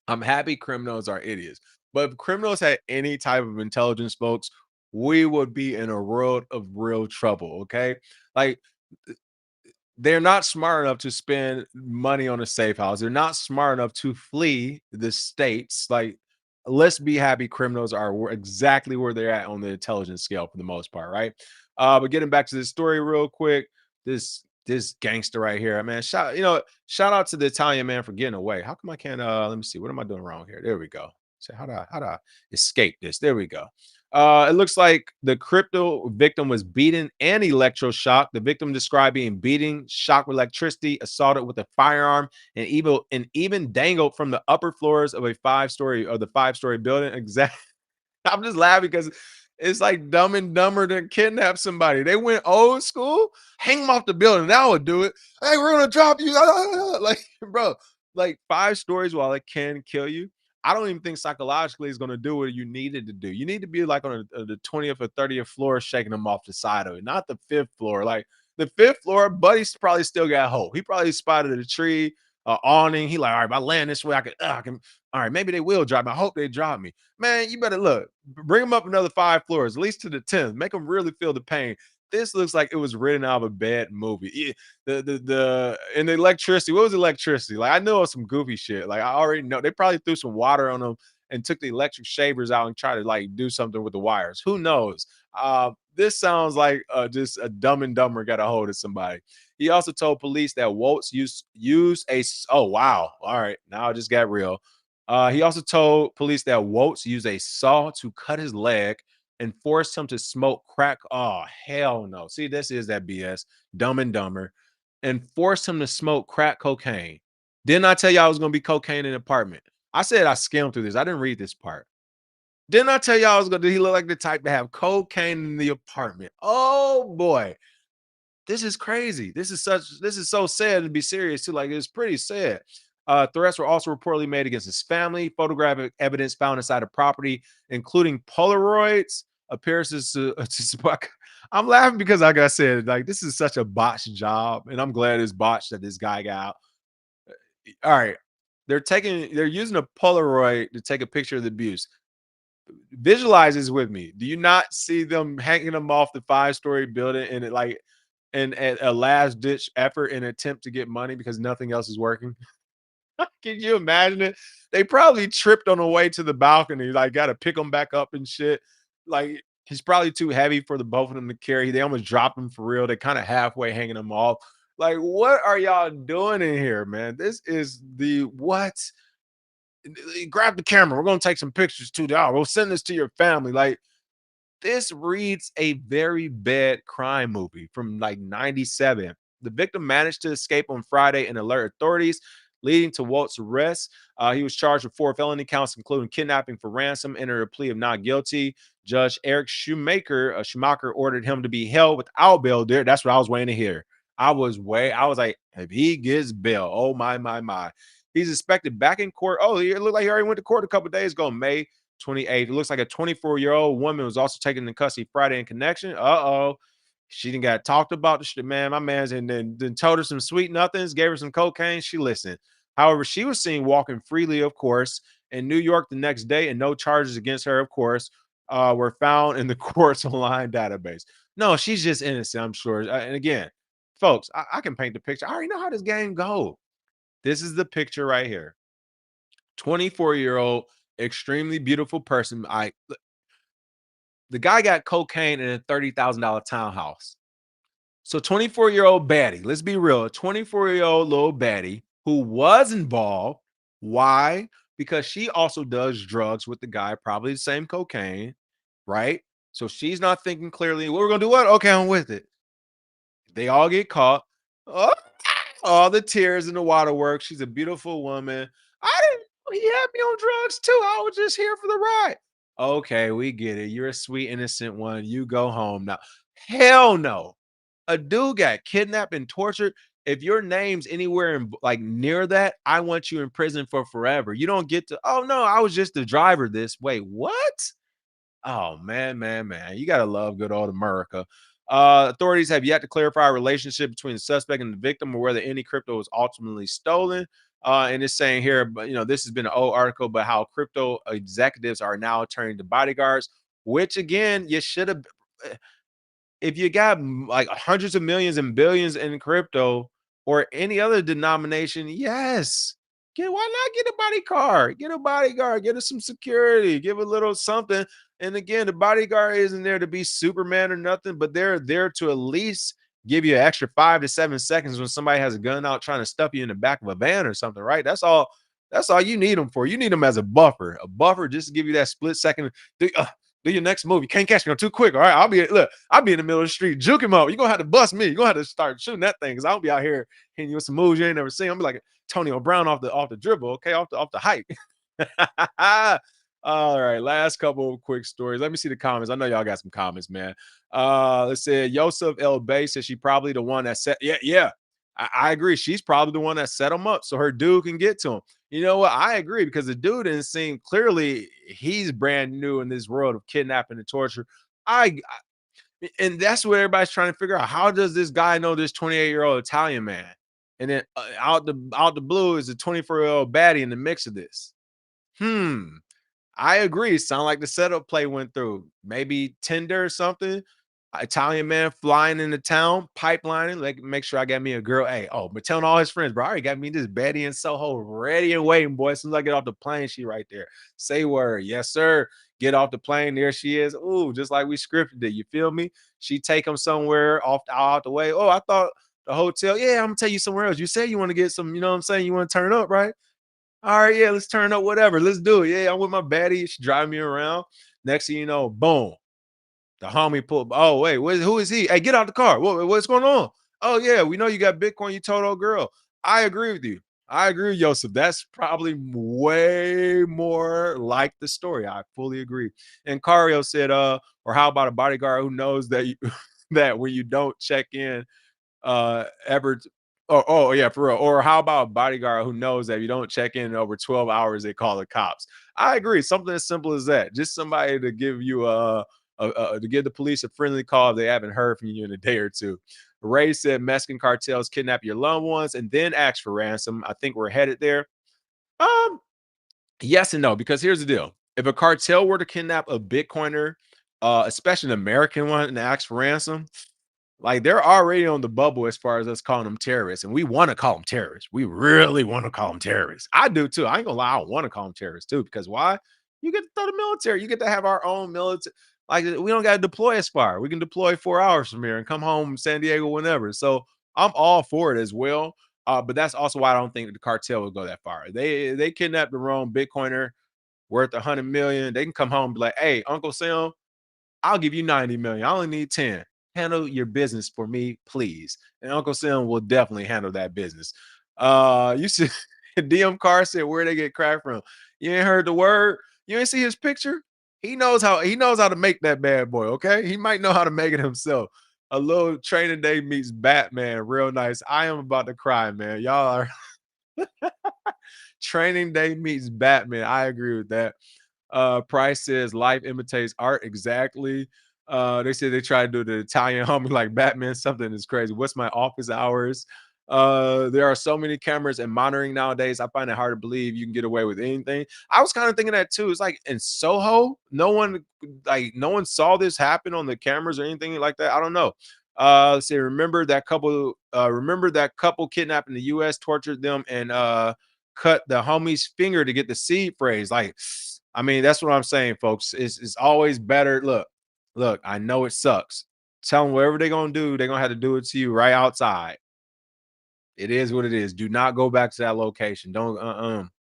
I'm happy criminals are idiots. But if criminals had any type of intelligence, folks, we would be in a world of real trouble. Okay. Like they're not smart enough to spend money on a safe house. They're not smart enough to flee the states. Like, let's be happy criminals are exactly where they're at on the intelligence scale for the most part, right? But getting back to this story real quick, this gangster right here, man. Shout out to the Italian man for getting away. How come I can't let me see, what am I doing wrong here? There we go. So how do I escape this? There we go. It looks like the crypto victim was beaten and electroshocked. The victim described being beaten, shocked with electricity, assaulted with a firearm, and even dangled from the upper floors of the 5-story building. Exactly. I'm just laughing because it's like Dumb and Dumber to kidnap somebody. They went old school, hang them off the building. That would do it. Hey, we're gonna drop you. Like, bro, like 5 stories, while it can kill you, I don't even think psychologically is gonna do what you needed to do. You need to be like on the 20th or 30th floor, shaking them off the side of it, not the fifth floor. Like the fifth floor, Buddy's probably still got hope. He probably spotted a tree, awning. He like, all right, if I land this way, I can. All right, maybe they will drop me. I hope they drop me. Man, you better look. Bring them up another 5 floors, at least to the 10th. Make them really feel the pain. This looks like it was written out of a bad movie. The and the electricity. What was electricity? Like I know it was some goofy shit. Like I already know they probably threw some water on them and took the electric shavers out and tried to like do something with the wires. Who knows? This sounds like just a Dumb and Dumber got a hold of somebody. He also told police that Waltz used a. Oh wow! All right, now it just got real. He also told police that Waltz used a saw to cut his leg and forced him to smoke crack. Oh, hell no. See, this is that BS. Dumb and Dumber. And forced him to smoke crack cocaine. Didn't I tell you I was going to be cocaine in the apartment? I said I skimmed through this. I didn't read this part. Didn't I tell you I was going to? Did he look like the type to have cocaine in the apartment? Oh, boy. This is crazy. This is so sad to be serious too. Like it's pretty sad. Threats were also reportedly made against his family. Photographic evidence found inside the property, including Polaroids, appearances to I'm laughing because, like I said, like this is such a botched job, and I'm glad it's botched that this guy got out. All right, they're using a Polaroid to take a picture of the abuse. Visualize this with me. Do you not see them hanging them off the 5-story building and it like in a last ditch effort and attempt to get money because nothing else is working? Can you imagine it? They probably tripped on the way to the balcony, like got to pick them back up and shit. Like he's probably too heavy for the both of them to carry. They almost dropped him for real. They kind of halfway hanging him off. Like, what are y'all doing in here, man? This is the what? Grab the camera. We're gonna take some pictures too. We'll send this to your family. Like, this reads a very bad crime movie from like 97. The victim managed to escape on Friday and alert authorities, leading to Walt's arrest. He was charged with 4 felony counts, including kidnapping for ransom, entered a plea of not guilty. Judge Eric Schumacher ordered him to be held without bail there. That's what I was waiting to hear. I was like, if he gets bail, oh my. He's expected back in court. Oh, it looked like he already went to court a couple days ago, May 28th. It looks like a 24-year-old woman was also taken into custody Friday in connection. Uh-oh. She didn't got talked about the shit, man. My man's and then told her some sweet nothings, gave her some cocaine. She listened. However, she was seen walking freely, of course, in New York the next day, and no charges against her, of course, were found in the court's online database. No, she's just innocent, I'm sure. And again, folks, I can paint the picture. I already know how this game goes. This is the picture right here. 24-year-old, extremely beautiful person. The guy got cocaine in a $30,000 townhouse. So 24-year-old baddie, let's be real, a 24-year-old little baddie who was involved. Why? Because she also does drugs with the guy, probably the same cocaine, right? So she's not thinking clearly. What we're gonna do? What? Okay, I'm with it. They all get caught. Oh, all the tears in the waterworks. She's a beautiful woman. I didn't know he had me on drugs too. I was just here for the ride. Okay, we get it. You're a sweet, innocent one. You go home now. Hell no. A dude got kidnapped and tortured. If your name's anywhere in like near that, I want you in prison for forever. You don't get to, oh no, I was just the driver this. Wait, what? Oh man. You gotta love good old America. Authorities have yet to clarify a relationship between the suspect and the victim or whether any crypto was ultimately stolen. And it's saying here, but this has been an old article, but how crypto executives are now turning to bodyguards, which again, you should have. if you got like hundreds of millions and billions in crypto or any other denomination, yes. Why not get a body car? Get a bodyguard, get us some security, give a little something. And again, the bodyguard isn't there to be Superman or nothing, but they're there to at least give you an extra 5 to 7 seconds when somebody has a gun out trying to stuff you in the back of a van or something, right? That's all you need them for. You need them as a buffer just to give you that split second. Do your next move. You can't catch me. I'm too quick. All right. I'll be in the middle of the street. Juke him up. You're gonna have to bust me. You're gonna have to start shooting that thing because I'll be out here hitting you with some moves you ain't never seen. I'll be like Tony Brown off the dribble, okay, off the hype. All right, last couple of quick stories. Let me see the comments. I know y'all got some comments, man. Let's say Yosef El Bay says she probably the one that set. Yeah. I agree. She's probably the one that set him up so her dude can get to him. You know what? I agree because the dude didn't seem clearly he's brand new in this world of kidnapping and torture. And that's what everybody's trying to figure out. How does this guy know this 28-year-old Italian man? And then out the blue is a 24-year-old baddie in the mix of this. I agree. Sound like the setup play went through. Maybe Tinder or something. Italian man flying into town, pipelining, like make sure I got me a girl. Hey, but telling all his friends, bro, I already got me this Betty in Soho ready and waiting, boy. As soon as I get off the plane, she right there. Say word. Yes, sir. Get off the plane. There she is. Ooh, just like we scripted it. You feel me? She take him somewhere out the way. Oh, I thought the hotel. Yeah, I'm gonna take you somewhere else. You said you want to get some, you know what I'm saying? You want to turn up, right? All right, yeah, let's turn up, whatever. Let's do it. Yeah, I'm with my baddie. She driving me around. Next thing you know, boom. The homie pulled. Oh, wait, who is he? Hey, get out the car. What's going on? Oh, yeah, we know you got Bitcoin. You told old girl. I agree with you. I agree with Joseph. That's probably way more like the story. I fully agree. And Cario said, or how about a bodyguard who knows that that when you don't check in ever oh yeah, for real. Or how about a bodyguard who knows that if you don't check in over 12 hours, they call the cops? I agree. Something as simple as that. Just somebody to give you to give the police a friendly call if they haven't heard from you in a day or two. Ray said Mexican cartels kidnap your loved ones and then ask for ransom. I think we're headed there. Um, yes and no, because here's the deal. If a cartel were to kidnap a Bitcoiner, especially an American one, and ask for ransom, like they're already on the bubble as far as us calling them terrorists, and we want to call them terrorists. We really want to call them terrorists. I do too. I ain't gonna lie, I want to call them terrorists too, because why? You get to throw the military. You get to have our own military. Like we don't got to deploy as far. We can deploy 4 hours from here and come home San Diego whenever. So I'm all for it as well. But that's also why I don't think the cartel will go that far. They kidnapped the wrong Bitcoiner worth 100 million. They can come home and be like, "Hey, Uncle Sam, I'll give you 90 million. I only need 10. Handle your business for me, please." And Uncle Sam will definitely handle that business. You see, DM Carr said, where they get cracked from? You ain't heard the word? You ain't see his picture? He knows how to make that bad boy, okay? He might know how to make it himself. A little training day meets Batman. Real nice. I am about to cry, man. Y'all are training day meets Batman. I agree with that. Price says life imitates art. Exactly. They said they try to do the Italian homie like Batman. Something is crazy. What's my office hours? There are so many cameras and monitoring nowadays. I find it hard to believe you can get away with anything. I was kind of thinking that too. It's like in Soho, no one saw this happen on the cameras or anything like that. I don't know. Let's see. Remember that couple kidnapped in the US, tortured them, and cut the homie's finger to get the seed phrase. Like, I mean, that's what I'm saying, folks. It's always better. Look, I know it sucks. Tell them whatever they're gonna do, they're gonna have to do it to you right outside. It is what it is. Do not go back to that location. Don't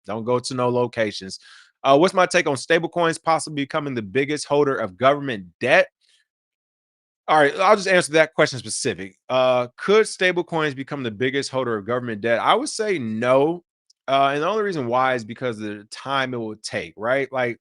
go to no locations. What's my take on stablecoins possibly becoming the biggest holder of government debt? All right, I'll just answer that question specific. Could stablecoins become the biggest holder of government debt? I would say no. And the only reason why is because of the time it would take, right? Like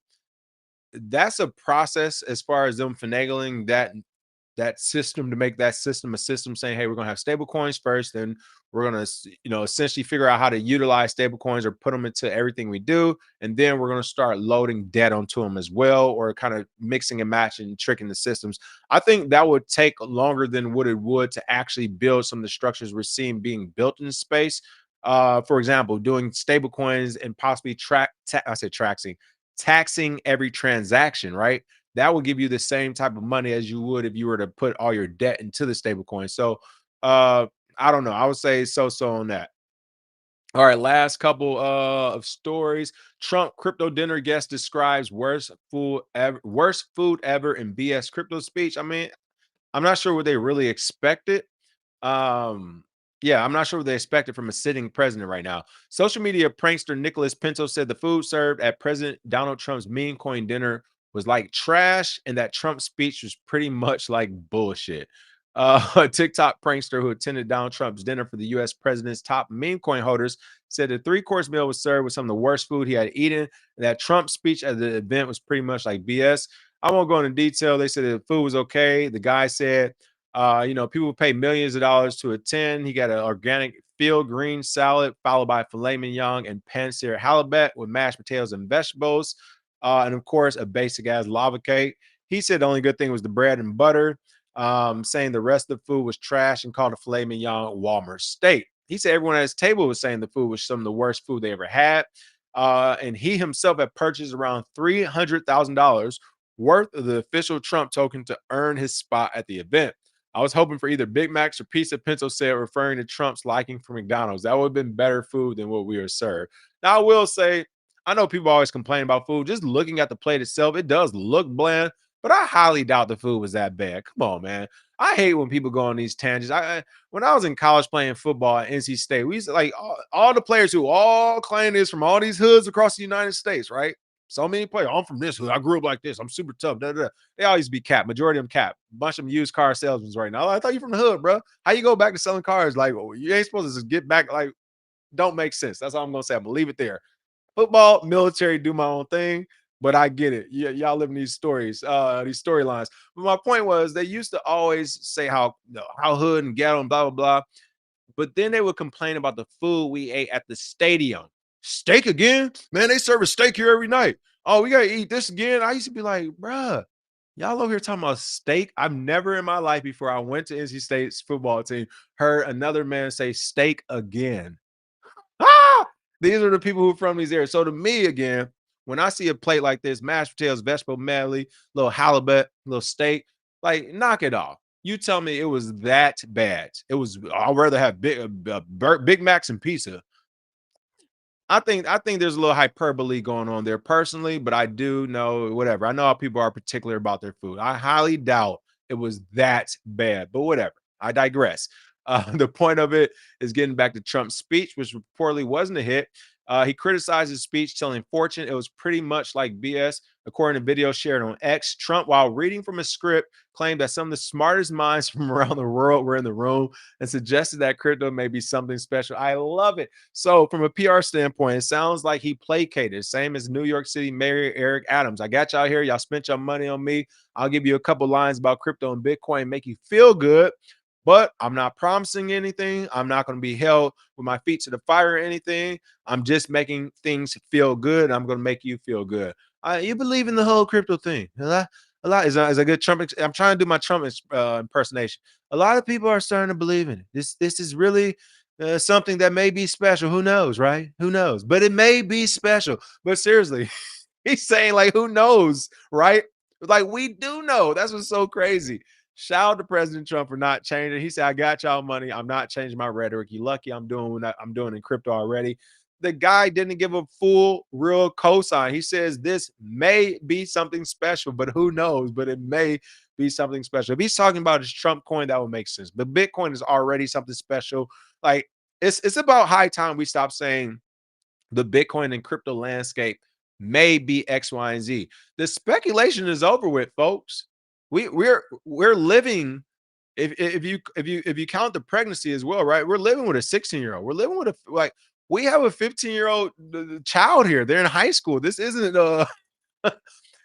that's a process as far as them finagling that system to make that system a system saying, hey, we're going to have stable coins first, then we're going to, essentially figure out how to utilize stable coins or put them into everything we do. And then we're going to start loading debt onto them as well, or kind of mixing and matching, tricking the systems. I think that would take longer than what it would to actually build some of the structures we're seeing being built in space. For example, doing stable coins and possibly taxing every transaction, right? that will give you the same type of money as you would if you were to put all your debt into the stable coin. So uh I don't know. I would say so on that. All right, last couple of stories. Trump crypto dinner guest describes worst food ever in BS crypto speech. I mean, I'm not sure what they really expected. Um, yeah, I'm not sure what they expected from a sitting president right now. Social media prankster Nicholas Pinto said the food served at President Donald Trump's meme coin dinner was like trash, and that Trump's speech was pretty much like bullshit. A TikTok prankster who attended Donald Trump's dinner for the US president's top meme coin holders said the three-course meal was served with some of the worst food he had eaten, and that Trump's speech at the event was pretty much like BS. I won't go into detail. They said the food was okay. The guy said people pay millions of dollars to attend. He got an organic field green salad, followed by filet mignon and pan-seared halibut with mashed potatoes and vegetables. And of course, a basic ass lava cake. He said the only good thing was the bread and butter, saying the rest of the food was trash and called a filet mignon Walmart steak. He said everyone at his table was saying the food was some of the worst food they ever had. And he himself had purchased around $300,000 worth of the official Trump token to earn his spot at the event. I was hoping for either Big Macs or pizza, Pinto said, referring to Trump's liking for McDonald's. That would have been better food than what we were served. Now, I will say, I know people always complain about food. Just looking at the plate itself, it does look bland, but I highly doubt the food was that bad. Come on, man. I hate when people go on these tangents. When I was in college playing football at NC State, we used to like all the players who all claim this from all these hoods across the United States, right? So many players. I'm from this hood. I grew up like this. I'm super tough. Da, da, da. They always be cap. Majority of them cap. Bunch of them used car salesmen right now. I thought you from the hood, bro. How you go back to selling cars? Like, you ain't supposed to just get back. Like, don't make sense. That's all I'm gonna say. I'm gonna leave it there. Football, military, do my own thing. But I get it. Yeah, y'all living these stories, these storylines. But my point was, they used to always say how hood and ghetto and blah blah blah. But then they would complain about the food we ate at the stadium. Steak again? Man, they serve a steak here every night. Oh, we gotta eat this again. I used to be like, bruh, y'all over here talking about steak. I've never in my life before I went to NC State's football team heard another man say steak again. Ah! These are the people who are from these areas. So to me, again, when I see a plate like this, mashed potatoes, vegetable medley, little halibut, little steak, like knock it off. You tell me it was that bad. It was. I'd rather have Big Macs and pizza. I think there's a little hyperbole going on there personally, but I do know whatever. I know how people are particular about their food. I highly doubt it was that bad, but whatever. I digress. The point of it is getting back to Trump's speech, which reportedly wasn't a hit. He criticized his speech, telling Fortune it was pretty much like BS. According to video shared on X, Trump, while reading from a script, claimed that some of the smartest minds from around the world were in the room and suggested that crypto may be something special. I love it. So, from a PR standpoint, it sounds like he placated, same as New York City Mayor Eric Adams. I got y'all here. Y'all spent your money on me. I'll give you a couple lines about crypto and Bitcoin, make you feel good. But I'm not promising anything. I'm not going to be held with my feet to the fire or anything. I'm just making things feel good. I'm going to make you feel good. You believe in the whole crypto thing? A lot is a good Trump. I'm trying to do my Trump impersonation. A lot of people are starting to believe in it. This is really something that may be special. Who knows, right? Who knows? But it may be special. But seriously, he's saying like, who knows, right? Like we do know. That's what's so crazy. Shout out to President Trump for not changing. He said, "I got y'all money. I'm not changing my rhetoric. You lucky I'm doing what I'm doing in crypto already." The guy didn't give a full, real cosign. He says this may be something special, but who knows? But it may be something special. If he's talking about his Trump coin, that would make sense. But Bitcoin is already something special. Like it's about high time we stop saying the Bitcoin and crypto landscape may be X, Y, and Z. The speculation is over with, folks. We're living. If you count the pregnancy as well, right? We're living with a 16-year-old. We're living with a like we have a 15-year-old child here. They're in high school. This isn't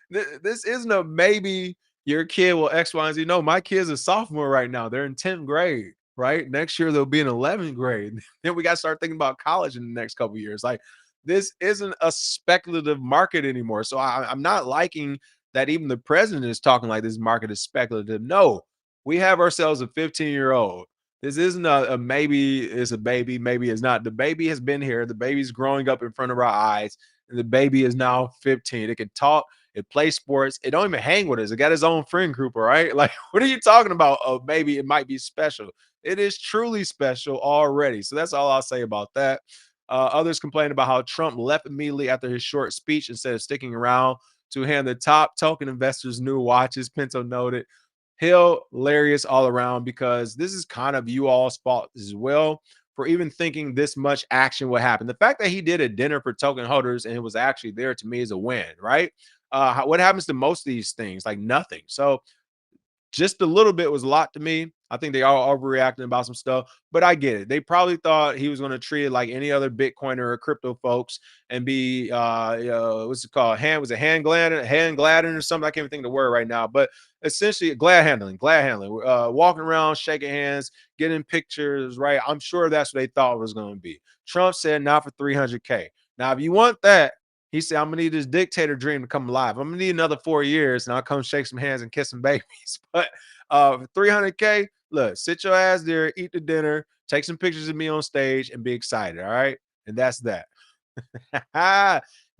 this isn't a maybe your kid will X, Y, and Z. No, my kid's a sophomore right now. They're in 10th grade, right? Next year they'll be in 11th grade. Then we got to start thinking about college in the next couple of years. Like this isn't a speculative market anymore. So I'm not liking that even the president is talking like this market is speculative. No, we have ourselves a 15-year-old. This isn't a maybe it's a baby, maybe it's not. The baby has been here. The baby's growing up in front of our eyes. and the baby is now 15. It can talk, it plays sports, it don't even hang with us. It got its own friend group, all right? Like, what are you talking about? Oh, maybe it might be special. It is truly special already. So that's all I'll say about that. Others complained about how Trump left immediately after his short speech instead of sticking around to hand the top token investors new watches. Pinto noted. Hilarious all around, because this is kind of you all's fault as well for even thinking this much action would happen. The fact that he did a dinner for token holders and it was actually there, to me, is a win, right? What happens to most of these things? Like nothing. So just a little bit was a lot to me. I think they are overreacting about some stuff, but I get it. They probably thought he was going to treat it like any other Bitcoiner or crypto folks and be what's it called? Hand gladding or something. I can't even think of the word right now, but essentially glad handling, walking around, shaking hands, getting pictures, right? I'm sure that's what they thought it was going to be. Trump said not for 300K. Now, if you want that, he said, I'm gonna need this dictator dream to come alive. I'm gonna need another 4 years, and I'll come shake some hands and kiss some babies. But for 300K, look, sit your ass there, eat the dinner, take some pictures of me on stage, and be excited. All right, and that's that.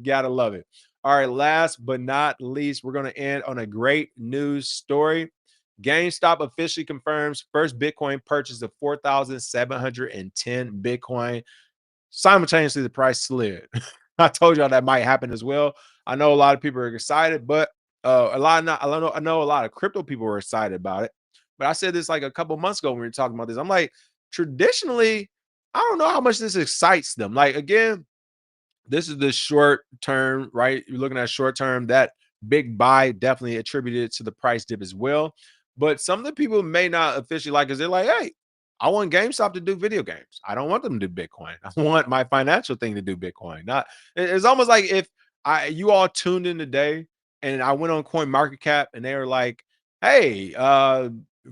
Gotta love it. All right, last but not least, we're gonna end on a great news story. GameStop officially confirms first Bitcoin purchase of 4,710 Bitcoin. Simultaneously, the price slid. I told y'all that might happen as well. I know a lot of people are excited, but a lot of not, I know a lot of crypto people were excited about it. But I said this like a couple months ago when we were talking about this. I'm like, traditionally, I don't know how much this excites them. Like, again, this is the short term, right? You're looking at short term. That big buy definitely attributed to the price dip as well. But some of the people may not officially like, because they're like, hey, I want GameStop to do video games. I don't want them to do Bitcoin. I want my financial thing to do Bitcoin. Not it's almost like if you all tuned in today and I went on Coin Market Cap and they were like, hey,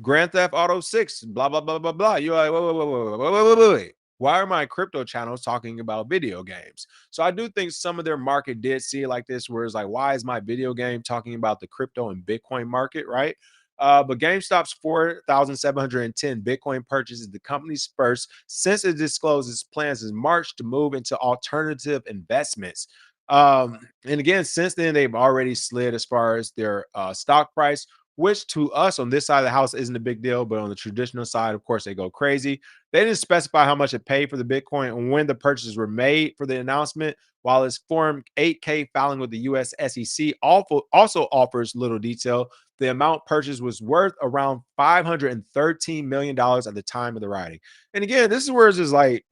Grand Theft Auto 6, blah, blah, blah, blah, blah. You're like, wait. Why are my crypto channels talking about video games? So I do think some of their market did see it like this, where it's like, why is my video game talking about the crypto and Bitcoin market, right? But GameStop's 4,710 Bitcoin purchases the company's first since it disclosed its plans in March to move into alternative investments. And again, since then, they've already slid as far as their stock price, which to us on this side of the house isn't a big deal. But on the traditional side, of course, they go crazy. They didn't specify how much it paid for the Bitcoin and when the purchases were made for the announcement, while its Form 8K filing with the US SEC also offers little detail. The amount purchased was worth around $513 million at the time of the writing. And again, this is where it's just like,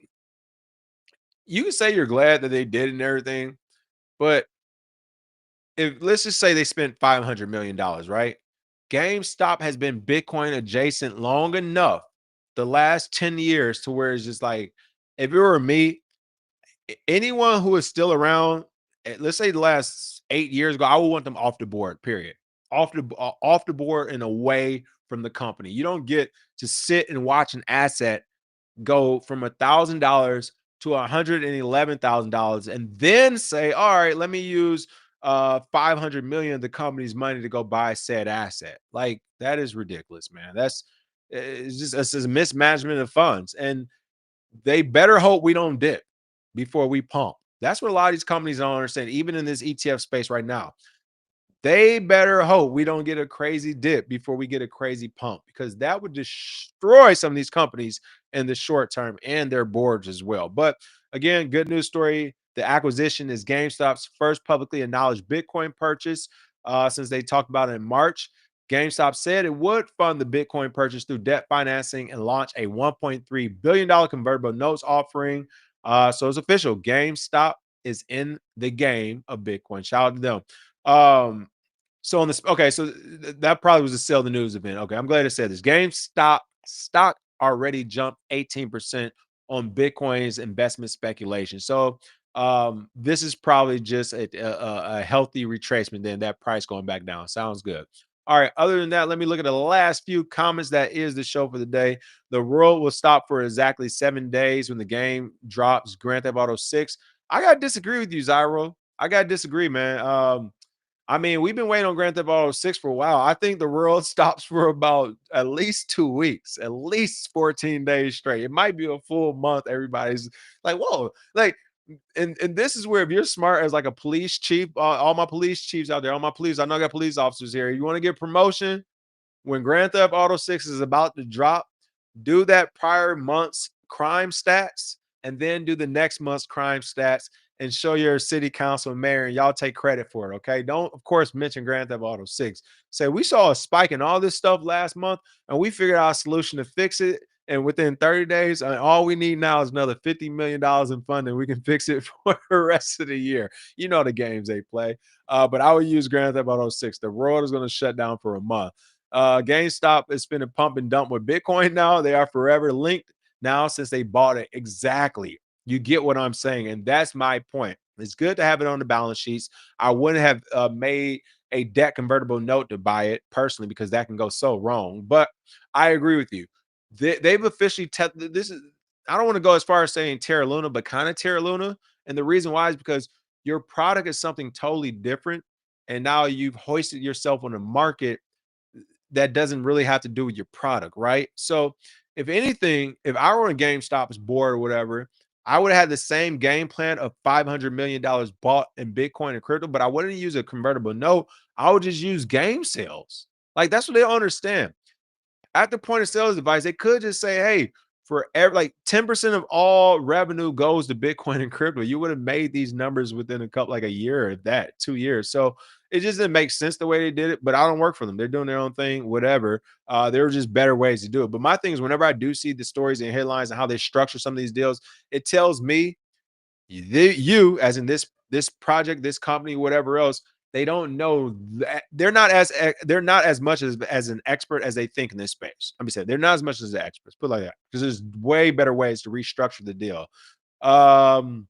you can say you're glad that they did and everything, but if let's just say they spent $500 million, right? GameStop has been Bitcoin adjacent long enough the last 10 years to where it's just like, if it were me, anyone who is still around, let's say the last 8 years ago, I would want them off the board, period. Off the board and away from the company. You don't get to sit and watch an asset go from $1,000 to $111,000 and then say, all right, let me use 500 million of the company's money to go buy said asset. Like, that is ridiculous, man. It's just a mismanagement of funds. And they better hope we don't dip before we pump. That's what a lot of these companies don't understand, even in this ETF space right now. They better hope we don't get a crazy dip before we get a crazy pump, because that would destroy some of these companies in the short term and their boards as well. But again, good news story. The acquisition is GameStop's first publicly acknowledged Bitcoin purchase since they talked about it in March. GameStop said it would fund the Bitcoin purchase through debt financing and launch a $1.3 billion convertible notes offering. So it's official. GameStop is in the game of Bitcoin. Shout out to them. So on this, okay, so that probably was a sell the news event. Okay, I'm glad I said this. GameStop stock already jumped 18% on Bitcoin's investment speculation. So this is probably just a healthy retracement. Then that price going back down sounds good. All right. Other than that, let me look at the last few comments. That is the show for the day. The world will stop for exactly 7 days when the game drops Grand Theft Auto 6. I gotta disagree with you, Zyro. I gotta disagree, man. I mean, we've been waiting on Grand Theft Auto 6 for a while. I think the world stops for about at least 2 weeks, at least 14 days straight. It might be a full month. Everybody's like, whoa, like And this is where if you're smart as like a police chief, all my police chiefs out there, all my police, I know I got police officers here. You want to get promotion when Grand Theft Auto 6 is about to drop, do that prior month's crime stats and then do the next month's crime stats and show your city council and mayor and y'all take credit for it. Okay. Don't, of course, mention Grand Theft Auto 6. Say we saw a spike in all this stuff last month and we figured out a solution to fix it. And within 30 days, all we need now is another $50 million in funding. We can fix it for the rest of the year. You know the games they play. But I would use Grand Theft Auto 6. The world is going to shut down for a month. GameStop is spinning pump and dump with Bitcoin now. They are forever linked now since they bought it. Exactly. You get what I'm saying. And that's my point. It's good to have it on the balance sheets. I wouldn't have made a debt convertible note to buy it personally because that can go so wrong. But I agree with you. They've officially tested this. I don't want to go as far as saying Terra Luna, but kind of Terra Luna. And the reason why is because your product is something totally different. And now you've hoisted yourself on the market that doesn't really have to do with your product, right? So, if anything, if I were on GameStop's board or whatever, I would have had the same game plan of $500 million bought in Bitcoin and crypto, but I wouldn't use a convertible note. I would just use game sales. Like that's what they don't understand at the point of sales device, they could just say, hey, for every like 10% of all revenue goes to Bitcoin and crypto. You would have made these numbers within a couple, like a year, if that, 2 years. So it just didn't make sense the way they did it, but I don't work for them. They're doing their own thing, whatever. There were just better ways to do it. But my thing is, whenever I do see the stories and headlines and how they structure some of these deals, it tells me you as in this project, this company, whatever else, they don't know that they're not as much as an expert as they think in this space. Let me say they're not as much as the experts, put it like that, because there's way better ways to restructure the deal. Um,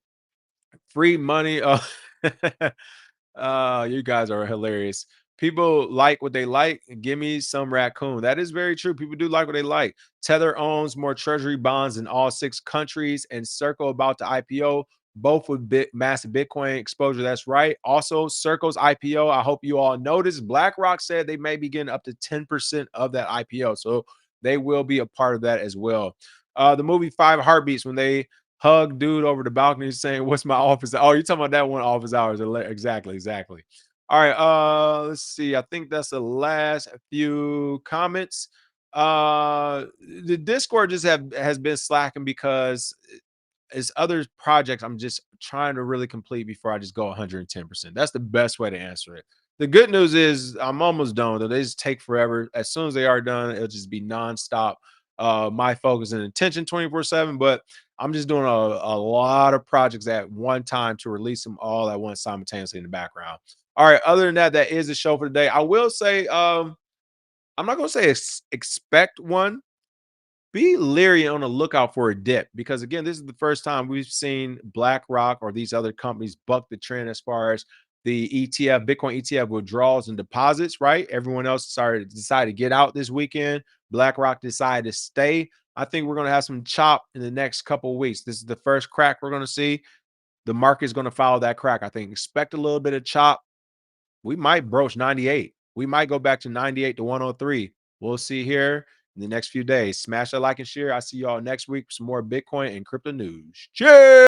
free money. You guys are hilarious. People like what they like. Give me some raccoon. That is very true. People do like what they like. Tether owns more treasury bonds in all 6 countries, and Circle about to IPO, both with massive Bitcoin exposure. That's right. Also, Circle's IPO. I hope you all noticed. BlackRock said they may be getting up to 10% of that IPO, so they will be a part of that as well. The movie Five Heartbeats, when they hug dude over the balcony saying, "What's my office?" Oh, you're talking about that one, office hours. Exactly, exactly. All right. Let's see. I think that's the last few comments. The Discord just has been slacking because it's other projects I'm just trying to really complete before I just go 110%. That's the best way to answer it. The good news is I'm almost done with it. They just take forever. As soon as they are done, it'll just be nonstop. My focus and attention 24/7. But I'm just doing a lot of projects at one time to release them all at once simultaneously in the background. All right. Other than that, that is the show for today. I will say, I'm not gonna say expect one. Be leery on the lookout for a dip because again, this is the first time we've seen BlackRock or these other companies buck the trend as far as the ETF, Bitcoin ETF withdrawals and deposits, right? Everyone else decided to get out this weekend. BlackRock decided to stay. I think we're going to have some chop in the next couple of weeks. This is the first crack we're going to see. The market is going to follow that crack. I think expect a little bit of chop. We might broach 98. We might go back to 98 to 103. We'll see here in the next few days. Smash that like and share. I'll see you all next week for some more Bitcoin and crypto news. Cheers.